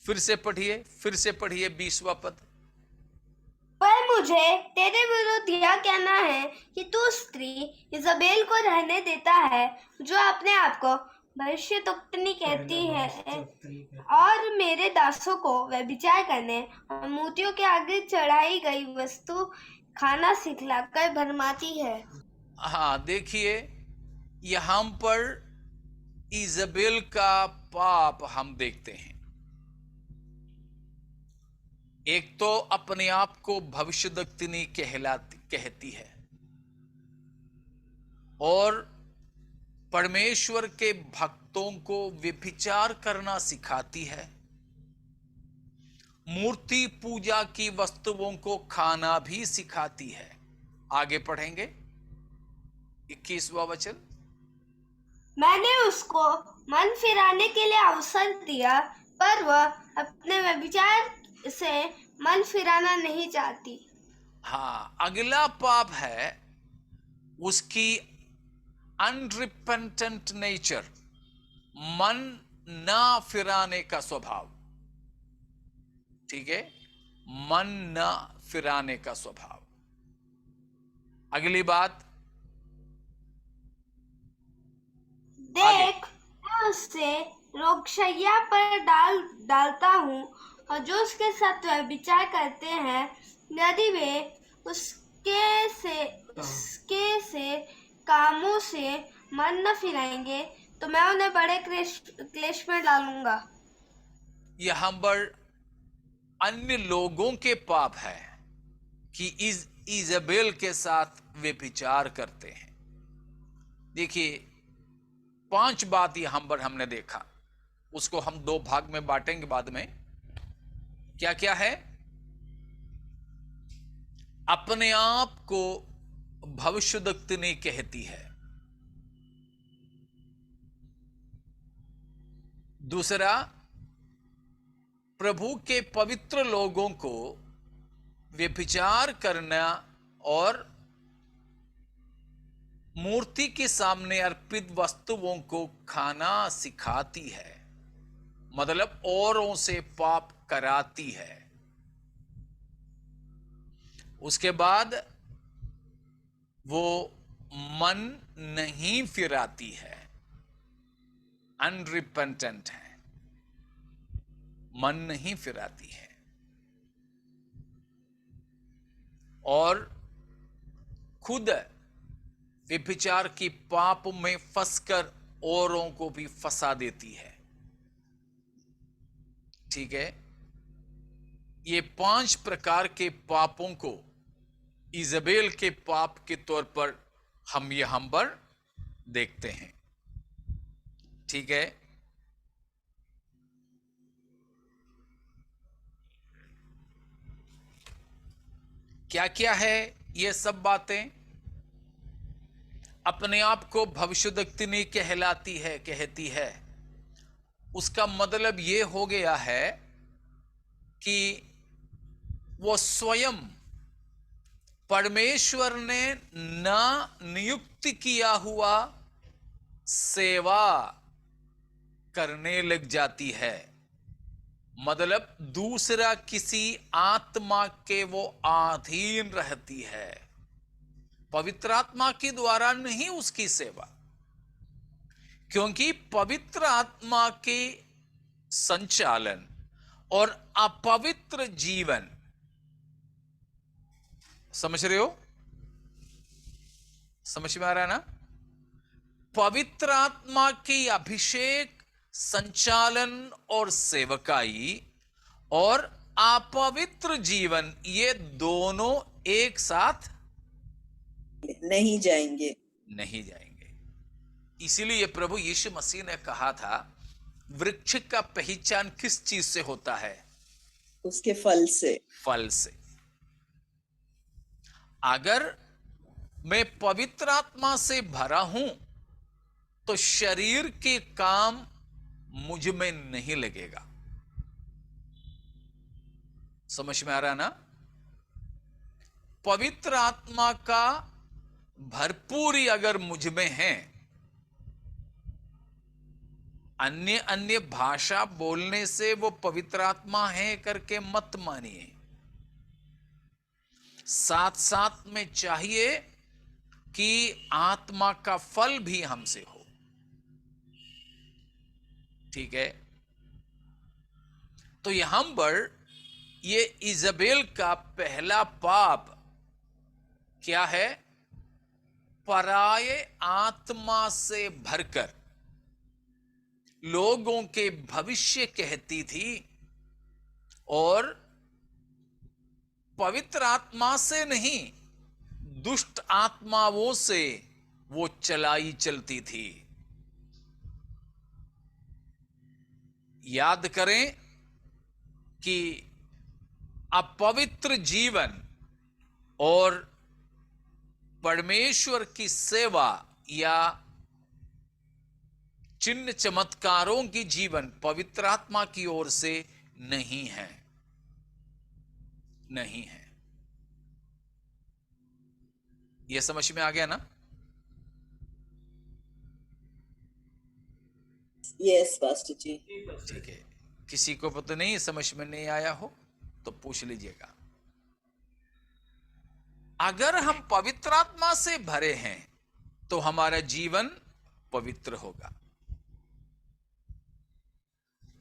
फिर से पढ़िए, फिर से पढ़िए 20वां पद। पर मुझे तेरे विरुद्ध यह कहना है कि तू स्त्री इज़ाबेल को रहने देता है, जो अपने आप को भविष्यद्वक्तिनी कहती है और मेरे दासों को व्यभिचार करने और मूर्तियों के आगे चढ़ाई गई वस्तु खाना सिखलाकर भरमाती है। हाँ, देखिए यहां पर इजबेल का पाप हम देखते हैं। एक तो अपने आप को भविष्यद्वक्तिनी कहती है और परमेश्वर के भक्तों को व्यभिचार करना सिखाती है। मूर्ति पूजा की वस्तुओं को खाना भी सिखाती है। आगे पढ़ेंगे 21वां वचन। मैंने उसको मन फिराने के लिए अवसर दिया, पर वह अपने व्यभिचार से मन फिराना नहीं चाहती। हाँ, अगला पाप है उसकी अनरिपेंटेंट नेचर, मन ना फिराने का स्वभाव। ठीक है, मन ना फिराने का स्वभाव। अगली बात, देख, मैं उससे रोगशैया पर डालता हूँ, और जो उसके साथ व्यभिचार करते हैं, यदि वे उसके से कामों से मन न फिराएंगे, तो मैं उन्हें बड़े क्लेश में डालूंगा। यहां पर अन्य लोगों के पाप है कि इजबेल के साथ व्यभिचार करते हैं। देखिए 5 बात यहां पर हमने देखा, उसको हम 2 भाग में बांटेंगे बाद में। क्या क्या है? अपने आप को भविष्यद्वक्तिनी कहती है। दूसरा, प्रभु के पवित्र लोगों को व्यभिचार करना और मूर्ति के सामने अर्पित वस्तुओं को खाना सिखाती है, मतलब औरों से पाप कराती है। उसके बाद वो मन नहीं फिराती है, अनरिपेंटेंट है, मन नहीं फिराती है, और खुद व्यभिचार की पाप में फंसकर औरों को भी फंसा देती है। ठीक है, ये 5 प्रकार के पापों को इजबेल के पाप के तौर पर हम यहां पर देखते हैं। ठीक है, क्या क्या है ये सब बातें? अपने आप को भविष्यद्वक्तिनी कहती है, उसका मतलब ये हो गया है कि वो स्वयं परमेश्वर ने न नियुक्त किया हुआ सेवा करने लग जाती है। मतलब दूसरा किसी आत्मा के वो अधीन रहती है, पवित्र आत्मा के द्वारा नहीं उसकी सेवा। क्योंकि पवित्र आत्मा के संचालन और अपवित्र जीवन, समझ रहे हो? समझ में आ रहा है ना? पवित्र आत्मा की अभिषेक, संचालन और सेवकाई और अपवित्र जीवन, ये दोनों एक साथ नहीं जाएंगे। नहीं जाएंगे। इसीलिए प्रभु यीशु मसीह ने कहा था, वृक्ष का पहचान किस चीज से होता है? उसके फल से। फल से। अगर मैं पवित्र आत्मा से भरा हूं तो शरीर के काम मुझ में नहीं लगेगा। समझ में आ रहा है ना? पवित्र आत्मा का भरपूरी अगर मुझ में है, अन्य अन्य भाषा बोलने से वो पवित्र आत्मा है करके मत मानिए। साथ साथ में चाहिए कि आत्मा का फल भी हमसे हो। ठीक है? तो यहां पर ये इजबेल का पहला पाप क्या है? पराये आत्मा से भरकर लोगों के भविष्य कहती थी और पवित्र आत्मा से नहीं, दुष्ट आत्माओं से वो चलाई चलती थी। याद करें कि अपवित्र जीवन और परमेश्वर की सेवा या चिन्ह चमत्कारों की जीवन पवित्र आत्मा की ओर से नहीं है, नहीं है। यह समझ में आ गया ना? यस पास्टर जी। ठीक है। किसी को पता नहीं, समझ में नहीं आया हो तो पूछ लीजिएगा। अगर हम पवित्र आत्मा से भरे हैं तो हमारा जीवन पवित्र होगा।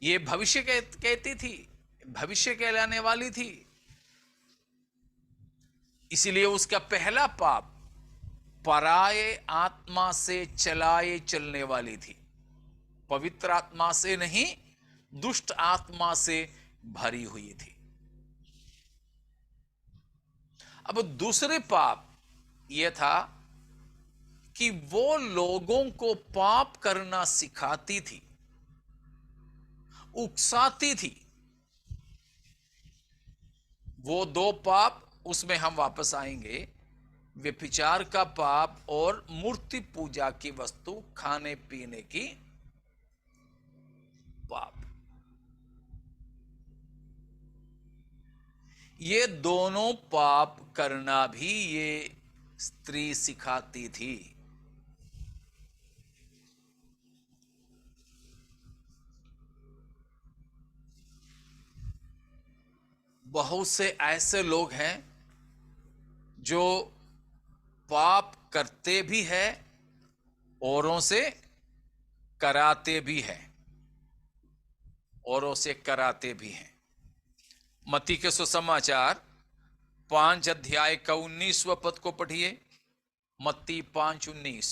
ये भविष्य कहती थी, भविष्य कहलाने वाली थी। इसलिए उसका पहला पाप पराये आत्मा से चलाए चलने वाली थी, पवित्र आत्मा से नहीं, दुष्ट आत्मा से भरी हुई थी। अब दूसरे पाप यह था कि वो लोगों को पाप करना सिखाती थी, उकसाती थी। वो दो पाप, उसमें हम वापस आएंगे, व्यभिचार का पाप और मूर्ति पूजा की वस्तु खाने पीने की पाप। ये दोनों पाप करना भी ये स्त्री सिखाती थी। बहुत से ऐसे लोग हैं जो पाप करते भी हैं, औरों से कराते भी हैं, औरों से कराते भी हैं। मत्ती के सुसमाचार 5 अध्याय का 19वां पद को पढ़िए। मत्ती 5:19।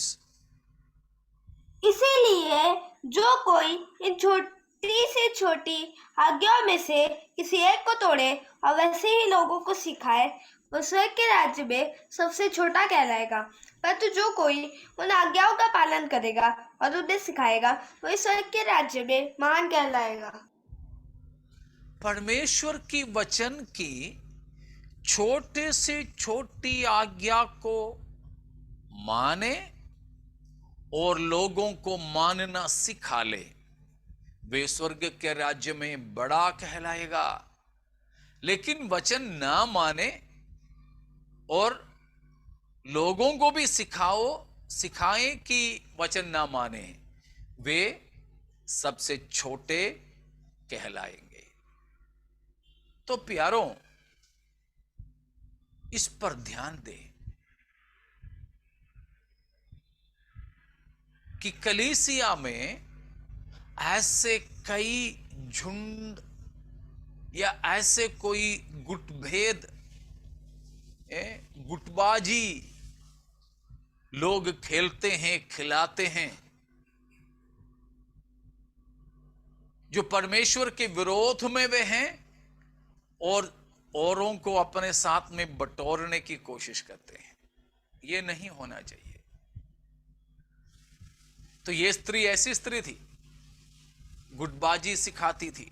इसीलिए जो कोई इन छोटी से छोटी आज्ञाओं में से किसी एक को तोड़े और वैसे ही लोगों को सिखाए, वो स्वर्ग के राज्य में सबसे छोटा कहलाएगा। परंतु जो कोई उन आज्ञाओं का पालन करेगा और उन्हें सिखाएगा, वही स्वर्ग के राज्य में महान कहलाएगा। परमेश्वर की वचन की छोटे से छोटी आज्ञा को माने और लोगों को मानना सिखा ले, वे स्वर्ग के राज्य में बड़ा कहलाएगा। लेकिन वचन ना माने और लोगों को भी सिखाएं कि वचन ना माने, वे सबसे छोटे कहलाएंगे। तो प्यारों, इस पर ध्यान दें कि कलीसिया में ऐसे कई झुंड या ऐसे कोई गुटभेद, गुटबाजी लोग खेलते हैं, खिलाते हैं, जो परमेश्वर के विरोध में वे हैं और औरों को अपने साथ में बटोरने की कोशिश करते हैं। यह नहीं होना चाहिए। तो यह स्त्री ऐसी स्त्री थी, गुटबाजी सिखाती थी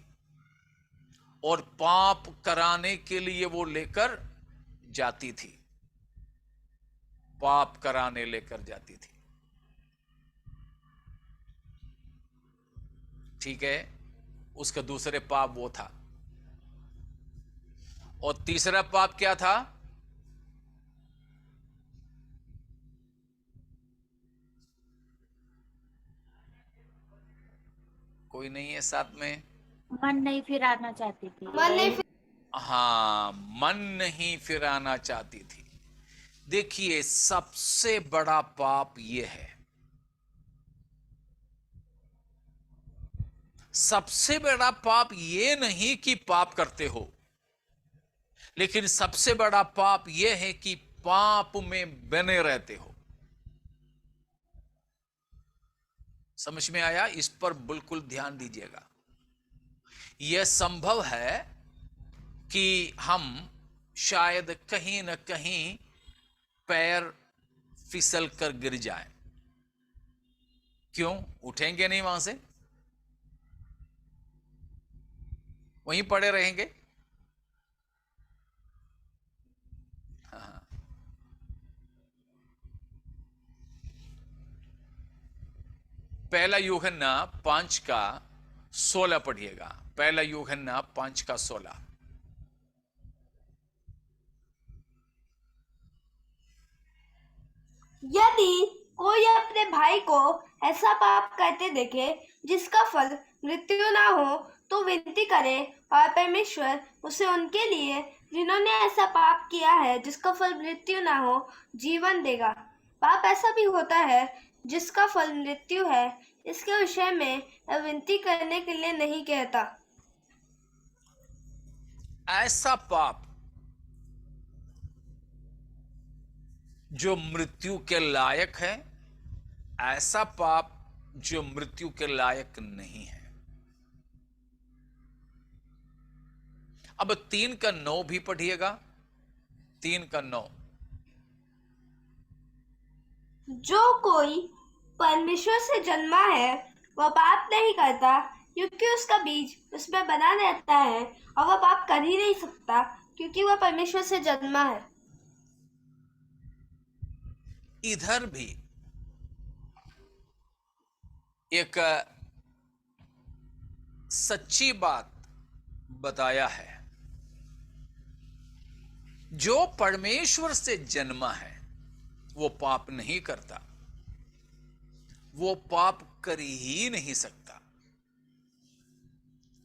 और पाप कराने के लिए वो लेकर जाती थी, पाप कराने लेकर जाती थी। ठीक है, उसका दूसरे पाप वो था। और तीसरा पाप क्या था? कोई नहीं है साथ में? मन नहीं फिराना चाहती थी। मन नहीं हाँ, मन नहीं फिराना चाहती थी। देखिए, सबसे बड़ा पाप यह है, सबसे बड़ा पाप यह नहीं कि पाप करते हो, लेकिन सबसे बड़ा पाप यह है कि पाप में बने रहते हो। समझ में आया? इस पर बिल्कुल ध्यान दीजिएगा। यह संभव है कि हम शायद कहीं न कहीं पैर फिसल कर गिर जाएं। क्यों? उठेंगे नहीं वहां से, वहीं पड़े रहेंगे। हाँ। पहला यूहन्ना 5:16 पढ़िएगा। पहला यूहन्ना 5:16। यदि कोई अपने भाई को ऐसा पाप करते देखे जिसका फल मृत्यु ना हो, तो विनती करे और परमेश्वर उसे उनके लिए जिन्होंने ऐसा पाप किया है जिसका फल मृत्यु ना हो, जीवन देगा। पाप ऐसा भी होता है जिसका फल मृत्यु है, इसके विषय में विनती करने के लिए नहीं कहता। ऐसा पाप जो मृत्यु के लायक है, ऐसा पाप जो मृत्यु के लायक नहीं है। अब 3:9 भी पढ़िएगा। 3:9। जो कोई परमेश्वर से जन्मा है वह पाप नहीं करता, क्योंकि उसका बीज उसमें बना रहता है, और वह पाप कर ही नहीं सकता क्योंकि वह परमेश्वर से जन्मा है। इधर भी एक सच्ची बात बताया है। जो परमेश्वर से जन्मा है वो पाप नहीं करता, वो पाप कर ही नहीं सकता।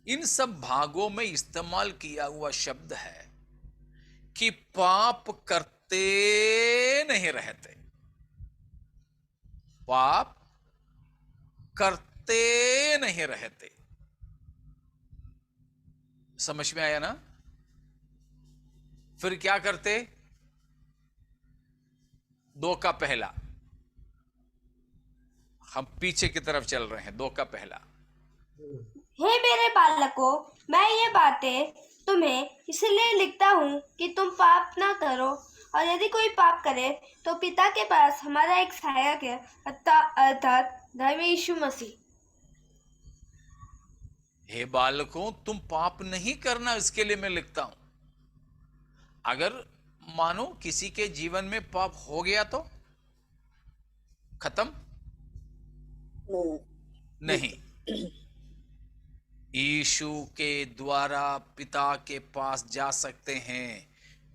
इन सब भागों में इस्तेमाल किया हुआ शब्द है कि पाप करते नहीं रहते, पाप करते नहीं रहते। समझ में आया ना? फिर क्या करते? 2 का पहला, हम पीछे की तरफ चल रहे हैं। 2 का पहला। हे मेरे बालकों, मैं ये बातें तुम्हें इसलिए लिखता हूँ कि तुम पाप ना करो, और यदि कोई पाप करे तो पिता के पास हमारा एक सहायक है, अर्थात धर्मी यीशु मसीह। हे बालकों, तुम पाप नहीं करना, इसके लिए मैं लिखता हूं। अगर मानो किसी के जीवन में पाप हो गया तो खत्म, नो। नहीं, यीशु के द्वारा पिता के पास जा सकते हैं।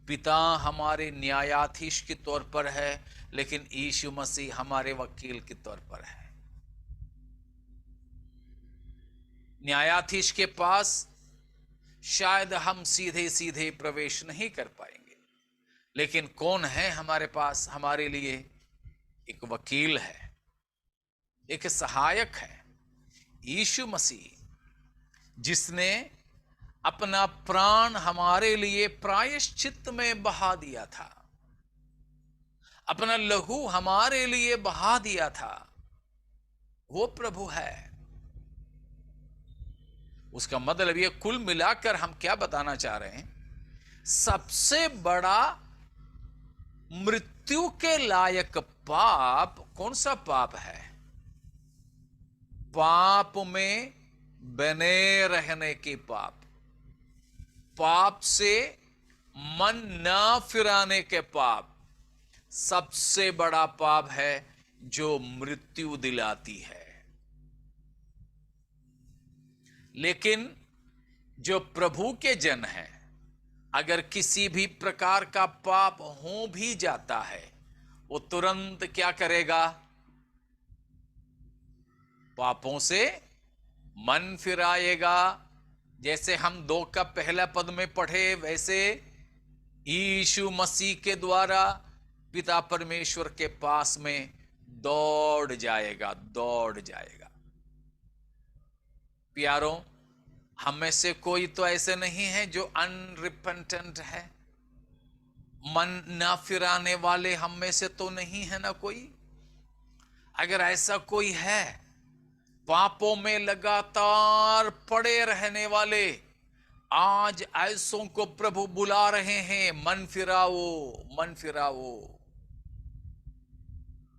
पिता हमारे न्यायाधीश के तौर पर है, लेकिन यीशु मसीह हमारे वकील के तौर पर है। न्यायाधीश के पास शायद हम सीधे सीधे प्रवेश नहीं कर पाएंगे, लेकिन कौन है हमारे पास? हमारे लिए एक वकील है, एक सहायक है, यीशु मसीह, जिसने अपना प्राण हमारे लिए प्रायश्चित में बहा दिया था, अपना लहू हमारे लिए बहा दिया था। वो प्रभु है। उसका मतलब ये कुल मिलाकर हम क्या बताना चाह रहे हैं? सबसे बड़ा मृत्यु के लायक पाप कौन सा पाप है? पाप में बने रहने के पाप, पाप से मन न फिराने के पाप सबसे बड़ा पाप है, जो मृत्यु दिलाती है। लेकिन जो प्रभु के जन हैं, अगर किसी भी प्रकार का पाप हो भी जाता है, वो तुरंत क्या करेगा? पापों से मन फिराएगा। जैसे हम 2 का पहला पद में पढ़े, वैसे यीशु मसीह के द्वारा पिता परमेश्वर के पास में दौड़ जाएगा, दौड़ जाएगा। प्यारों, हम में से कोई तो ऐसे नहीं है जो अनरिपेंटेंट है, मन ना फिराने वाले हम में से तो नहीं है ना कोई। अगर ऐसा कोई है, पापों में लगातार पड़े रहने वाले, आज ऐसों को प्रभु बुला रहे हैं, मन फिराओ, मन फिराओ।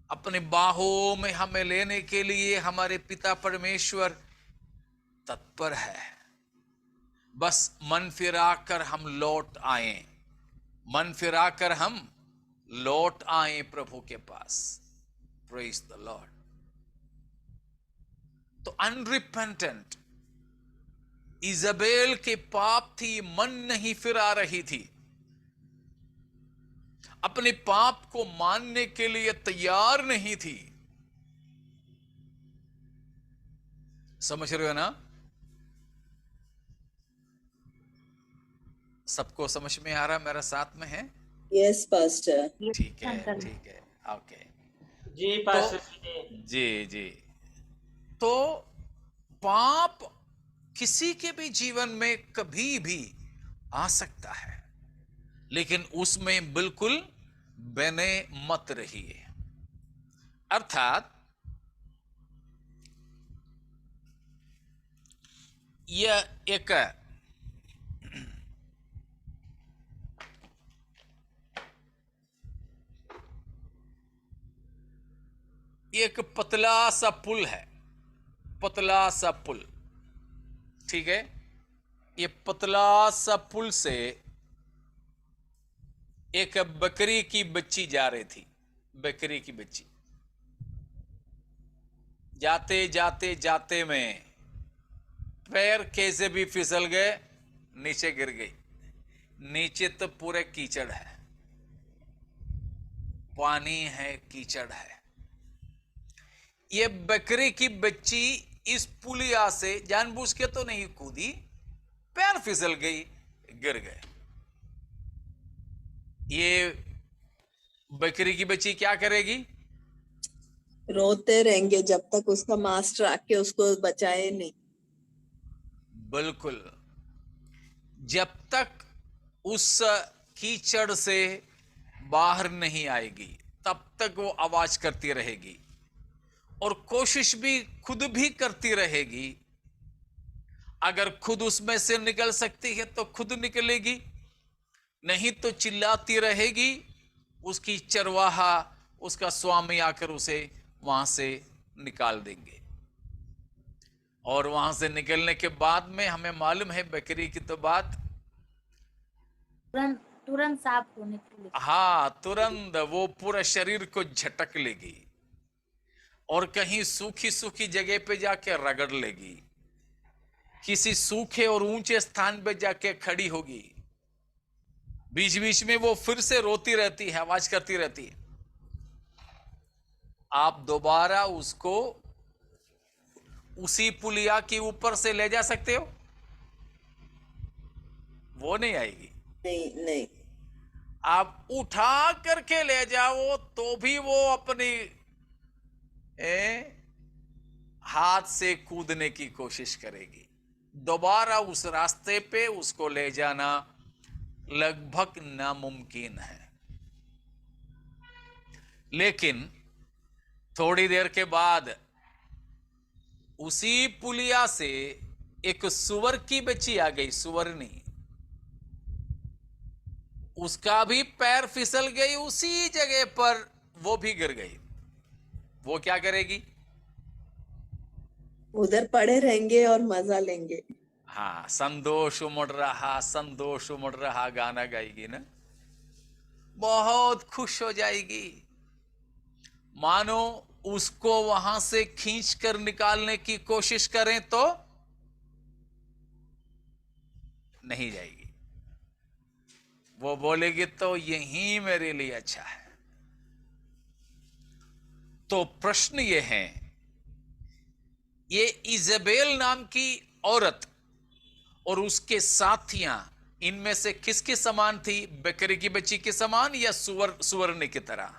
अपने बाहों में हमें लेने के लिए हमारे पिता परमेश्वर तत्पर है। बस मन फिराकर हम लौट आए, मन फिराकर हम लौट आए प्रभु के पास। Praise the Lord. तो अनरिपेंटेंट इजाबेल के पाप थी, मन नहीं फिरा रही थी, अपने पाप को मानने के लिए तैयार नहीं थी। समझ रहे हो ना? सबको समझ में आ रहा? मेरा साथ में है? Yes pastor. ठीक है, ठीक है, ओके जी पास्टर जी जी। तो पाप किसी के भी जीवन में कभी भी आ सकता है, लेकिन उसमें बिल्कुल बने मत रहिए। अर्थात यह एक पतला सा पुल है, पतला सा पुल, ठीक है? ये पतला सा पुल से एक बकरी की बच्ची जा रही थी, बकरी की बच्ची जाते जाते जाते में पैर कैसे भी फिसल गए, नीचे गिर गई। नीचे तो पूरे कीचड़ है, पानी है, कीचड़ है। ये बकरी की बच्ची इस पुलिया से जानबूझ के तो नहीं कूदी, पैर फिसल गई, गिर गए। ये बकरी की बच्ची क्या करेगी? रोते रहेंगे जब तक उसका मास्टर आके उसको बचाए नहीं। बिल्कुल, जब तक उस कीचड़ से बाहर नहीं आएगी तब तक वो आवाज करती रहेगी और कोशिश भी खुद भी करती रहेगी। अगर खुद उसमें से निकल सकती है तो खुद निकलेगी, नहीं तो चिल्लाती रहेगी। उसकी चरवाहा, उसका स्वामी आकर उसे वहां से निकाल देंगे। और वहां से निकलने के बाद में हमें मालूम है बकरी की तो बात, तुरंत साफ होने के लिए, हाँ, तुरंत वो पूरा शरीर को झटक लेगी और कहीं सूखी सूखी जगह पे जाके रगड़ लेगी, किसी सूखे और ऊंचे स्थान पे जाके खड़ी होगी, बीच बीच में वो फिर से रोती रहती है, आवाज करती रहती है। आप दोबारा उसको उसी पुलिया के ऊपर से ले जा सकते हो? वो नहीं आएगी। नहीं नहीं। आप उठा करके ले जाओ तो भी वो अपनी हाथ से कूदने की कोशिश करेगी। दोबारा उस रास्ते पे उसको ले जाना लगभग नामुमकिन है। लेकिन थोड़ी देर के बाद उसी पुलिया से एक सुअर की बच्ची आ गई, सुअरनी। उसका भी पैर फिसल गई, उसी जगह पर वो भी गिर गई। वो क्या करेगी? उधर पड़े रहेंगे और मजा लेंगे। हाँ, संतोष उमड़ रहा गाना गाएगी ना, बहुत खुश हो जाएगी। मानो उसको वहां से खींच कर निकालने की कोशिश करें तो नहीं जाएगी। वो बोलेगी तो यही मेरे लिए अच्छा है। तो प्रश्न ये है, ये इजेबेल नाम की औरत और उसके साथियां इनमें से किसके समान थी? बकरी की बच्ची के समान या सुवर्ण की तरह?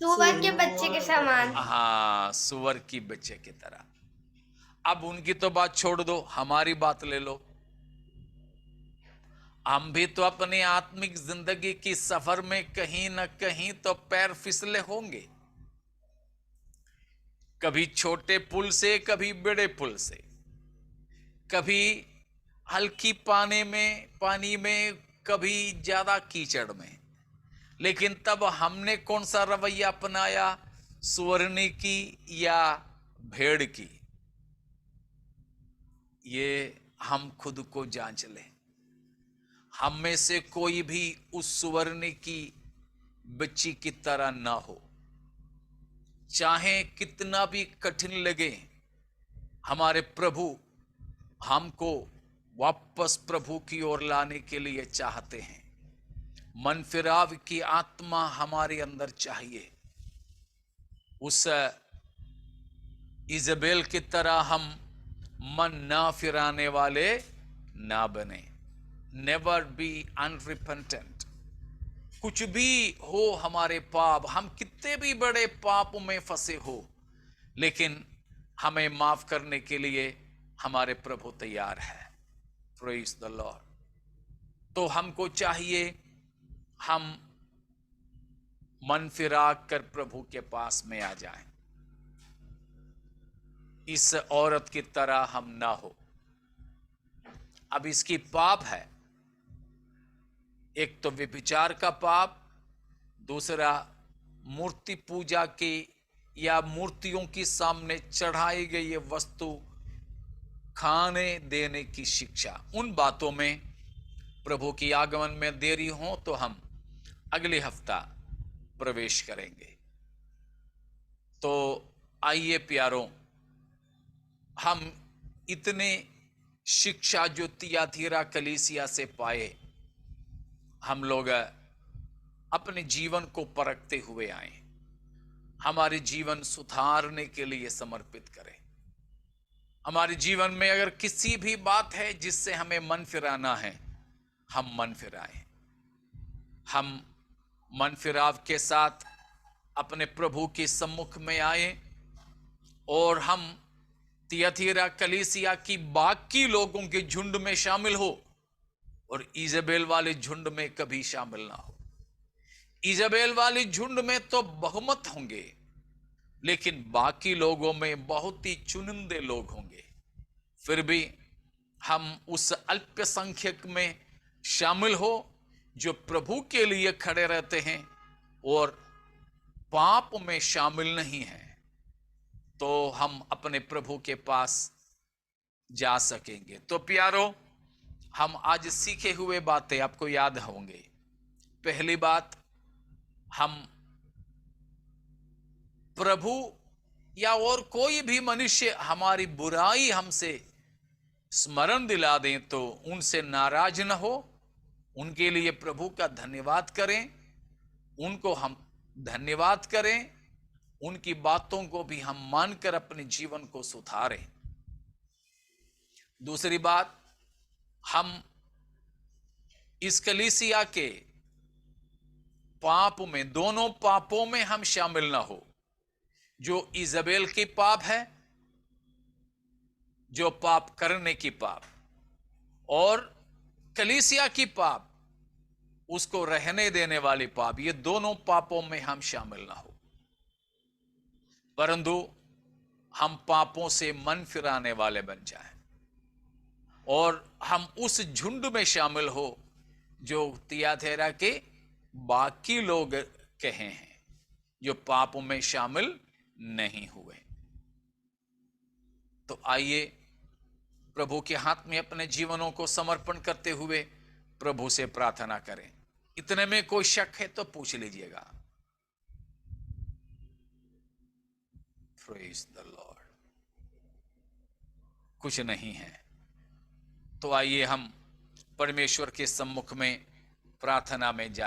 सुअर के बच्चे के समान। हाँ, सुअर की बच्चे की तरह। अब उनकी तो बात छोड़ दो, हमारी बात ले लो। हम भी तो अपनी आत्मिक जिंदगी की सफर में कहीं ना कहीं तो पैर फिसले होंगे, कभी छोटे पुल से, कभी बड़े पुल से, कभी हल्की पानी में, कभी ज्यादा कीचड़ में। लेकिन तब हमने कौन सा रवैया अपनाया, सुअरनी की या भेड़ की? ये हम खुद को जांच लें। हम में से कोई भी उस सुअरनी की बच्ची की तरह ना हो। चाहे कितना भी कठिन लगे, हमारे प्रभु हमको वापस प्रभु की ओर लाने के लिए चाहते हैं। मन फिराव की आत्मा हमारे अंदर चाहिए। उस इजबेल की तरह हम मन ना फिराने वाले ना बने। Never be unrepentant. कुछ भी हो हमारे पाप, हम कितने भी बड़े पाप में फंसे हो, लेकिन हमें माफ करने के लिए हमारे प्रभु तैयार है। Praise the Lord. तो हमको चाहिए हम मन फिरा कर प्रभु के पास में आ जाएं। इस औरत की तरह हम ना हो। अब इसकी पाप है, एक तो व्यभिचार का पाप, दूसरा मूर्ति पूजा की या मूर्तियों की सामने चढ़ाई गई ये वस्तु खाने देने की शिक्षा। उन बातों में प्रभु की आगमन में देरी हो तो हम अगले हफ्ता प्रवेश करेंगे। तो आइए प्यारों, हम इतने शिक्षा जो तियाथीरा कलीसिया से पाए, हम लोग अपने जीवन को परखते हुए आए, हमारे जीवन सुधारने के लिए समर्पित करें। हमारे जीवन में अगर किसी भी बात है जिससे हमें मन फिराना है, हम मन फिराएं। हम मन फिराव के साथ अपने प्रभु के सम्मुख में आए और हम तियाथीरा कलीसिया की बाकी लोगों के झुंड में शामिल हो और इजबेल वाले झुंड में कभी शामिल ना हो। इजबेल वाली झुंड में तो बहुमत होंगे, लेकिन बाकी लोगों में बहुत ही चुनिंदे लोग होंगे। फिर भी हम उस अल्पसंख्यक में शामिल हो जो प्रभु के लिए खड़े रहते हैं और पाप में शामिल नहीं हैं, तो हम अपने प्रभु के पास जा सकेंगे। तो प्यारो, हम आज सीखे हुए बातें आपको याद होंगे। पहली बात, हम प्रभु या और कोई भी मनुष्य हमारी बुराई हमसे स्मरण दिला दें तो उनसे नाराज न हो, उनके लिए प्रभु का धन्यवाद करें, उनको हम धन्यवाद करें, उनकी बातों को भी हम मानकर अपने जीवन को सुधारें। दूसरी बात, हम इस कलीसिया के पाप में, दोनों पापों में हम शामिल ना हो। जो इजबेल की पाप है, जो पाप करने की पाप, और कलीसिया की पाप, उसको रहने देने वाली पाप, ये दोनों पापों में हम शामिल ना हो, परंतु हम पापों से मन फिराने वाले बन जाएं और हम उस झुंड में शामिल हो जो तियाथेरा के बाकी लोग कहे हैं, जो पापों में शामिल नहीं हुए। तो आइए प्रभु के हाथ में अपने जीवनों को समर्पण करते हुए प्रभु से प्रार्थना करें। इतने में कोई शक है तो पूछ लीजिएगा। Praise the Lord. कुछ नहीं है तो आइए हम परमेश्वर के सम्मुख में प्रार्थना में जाए।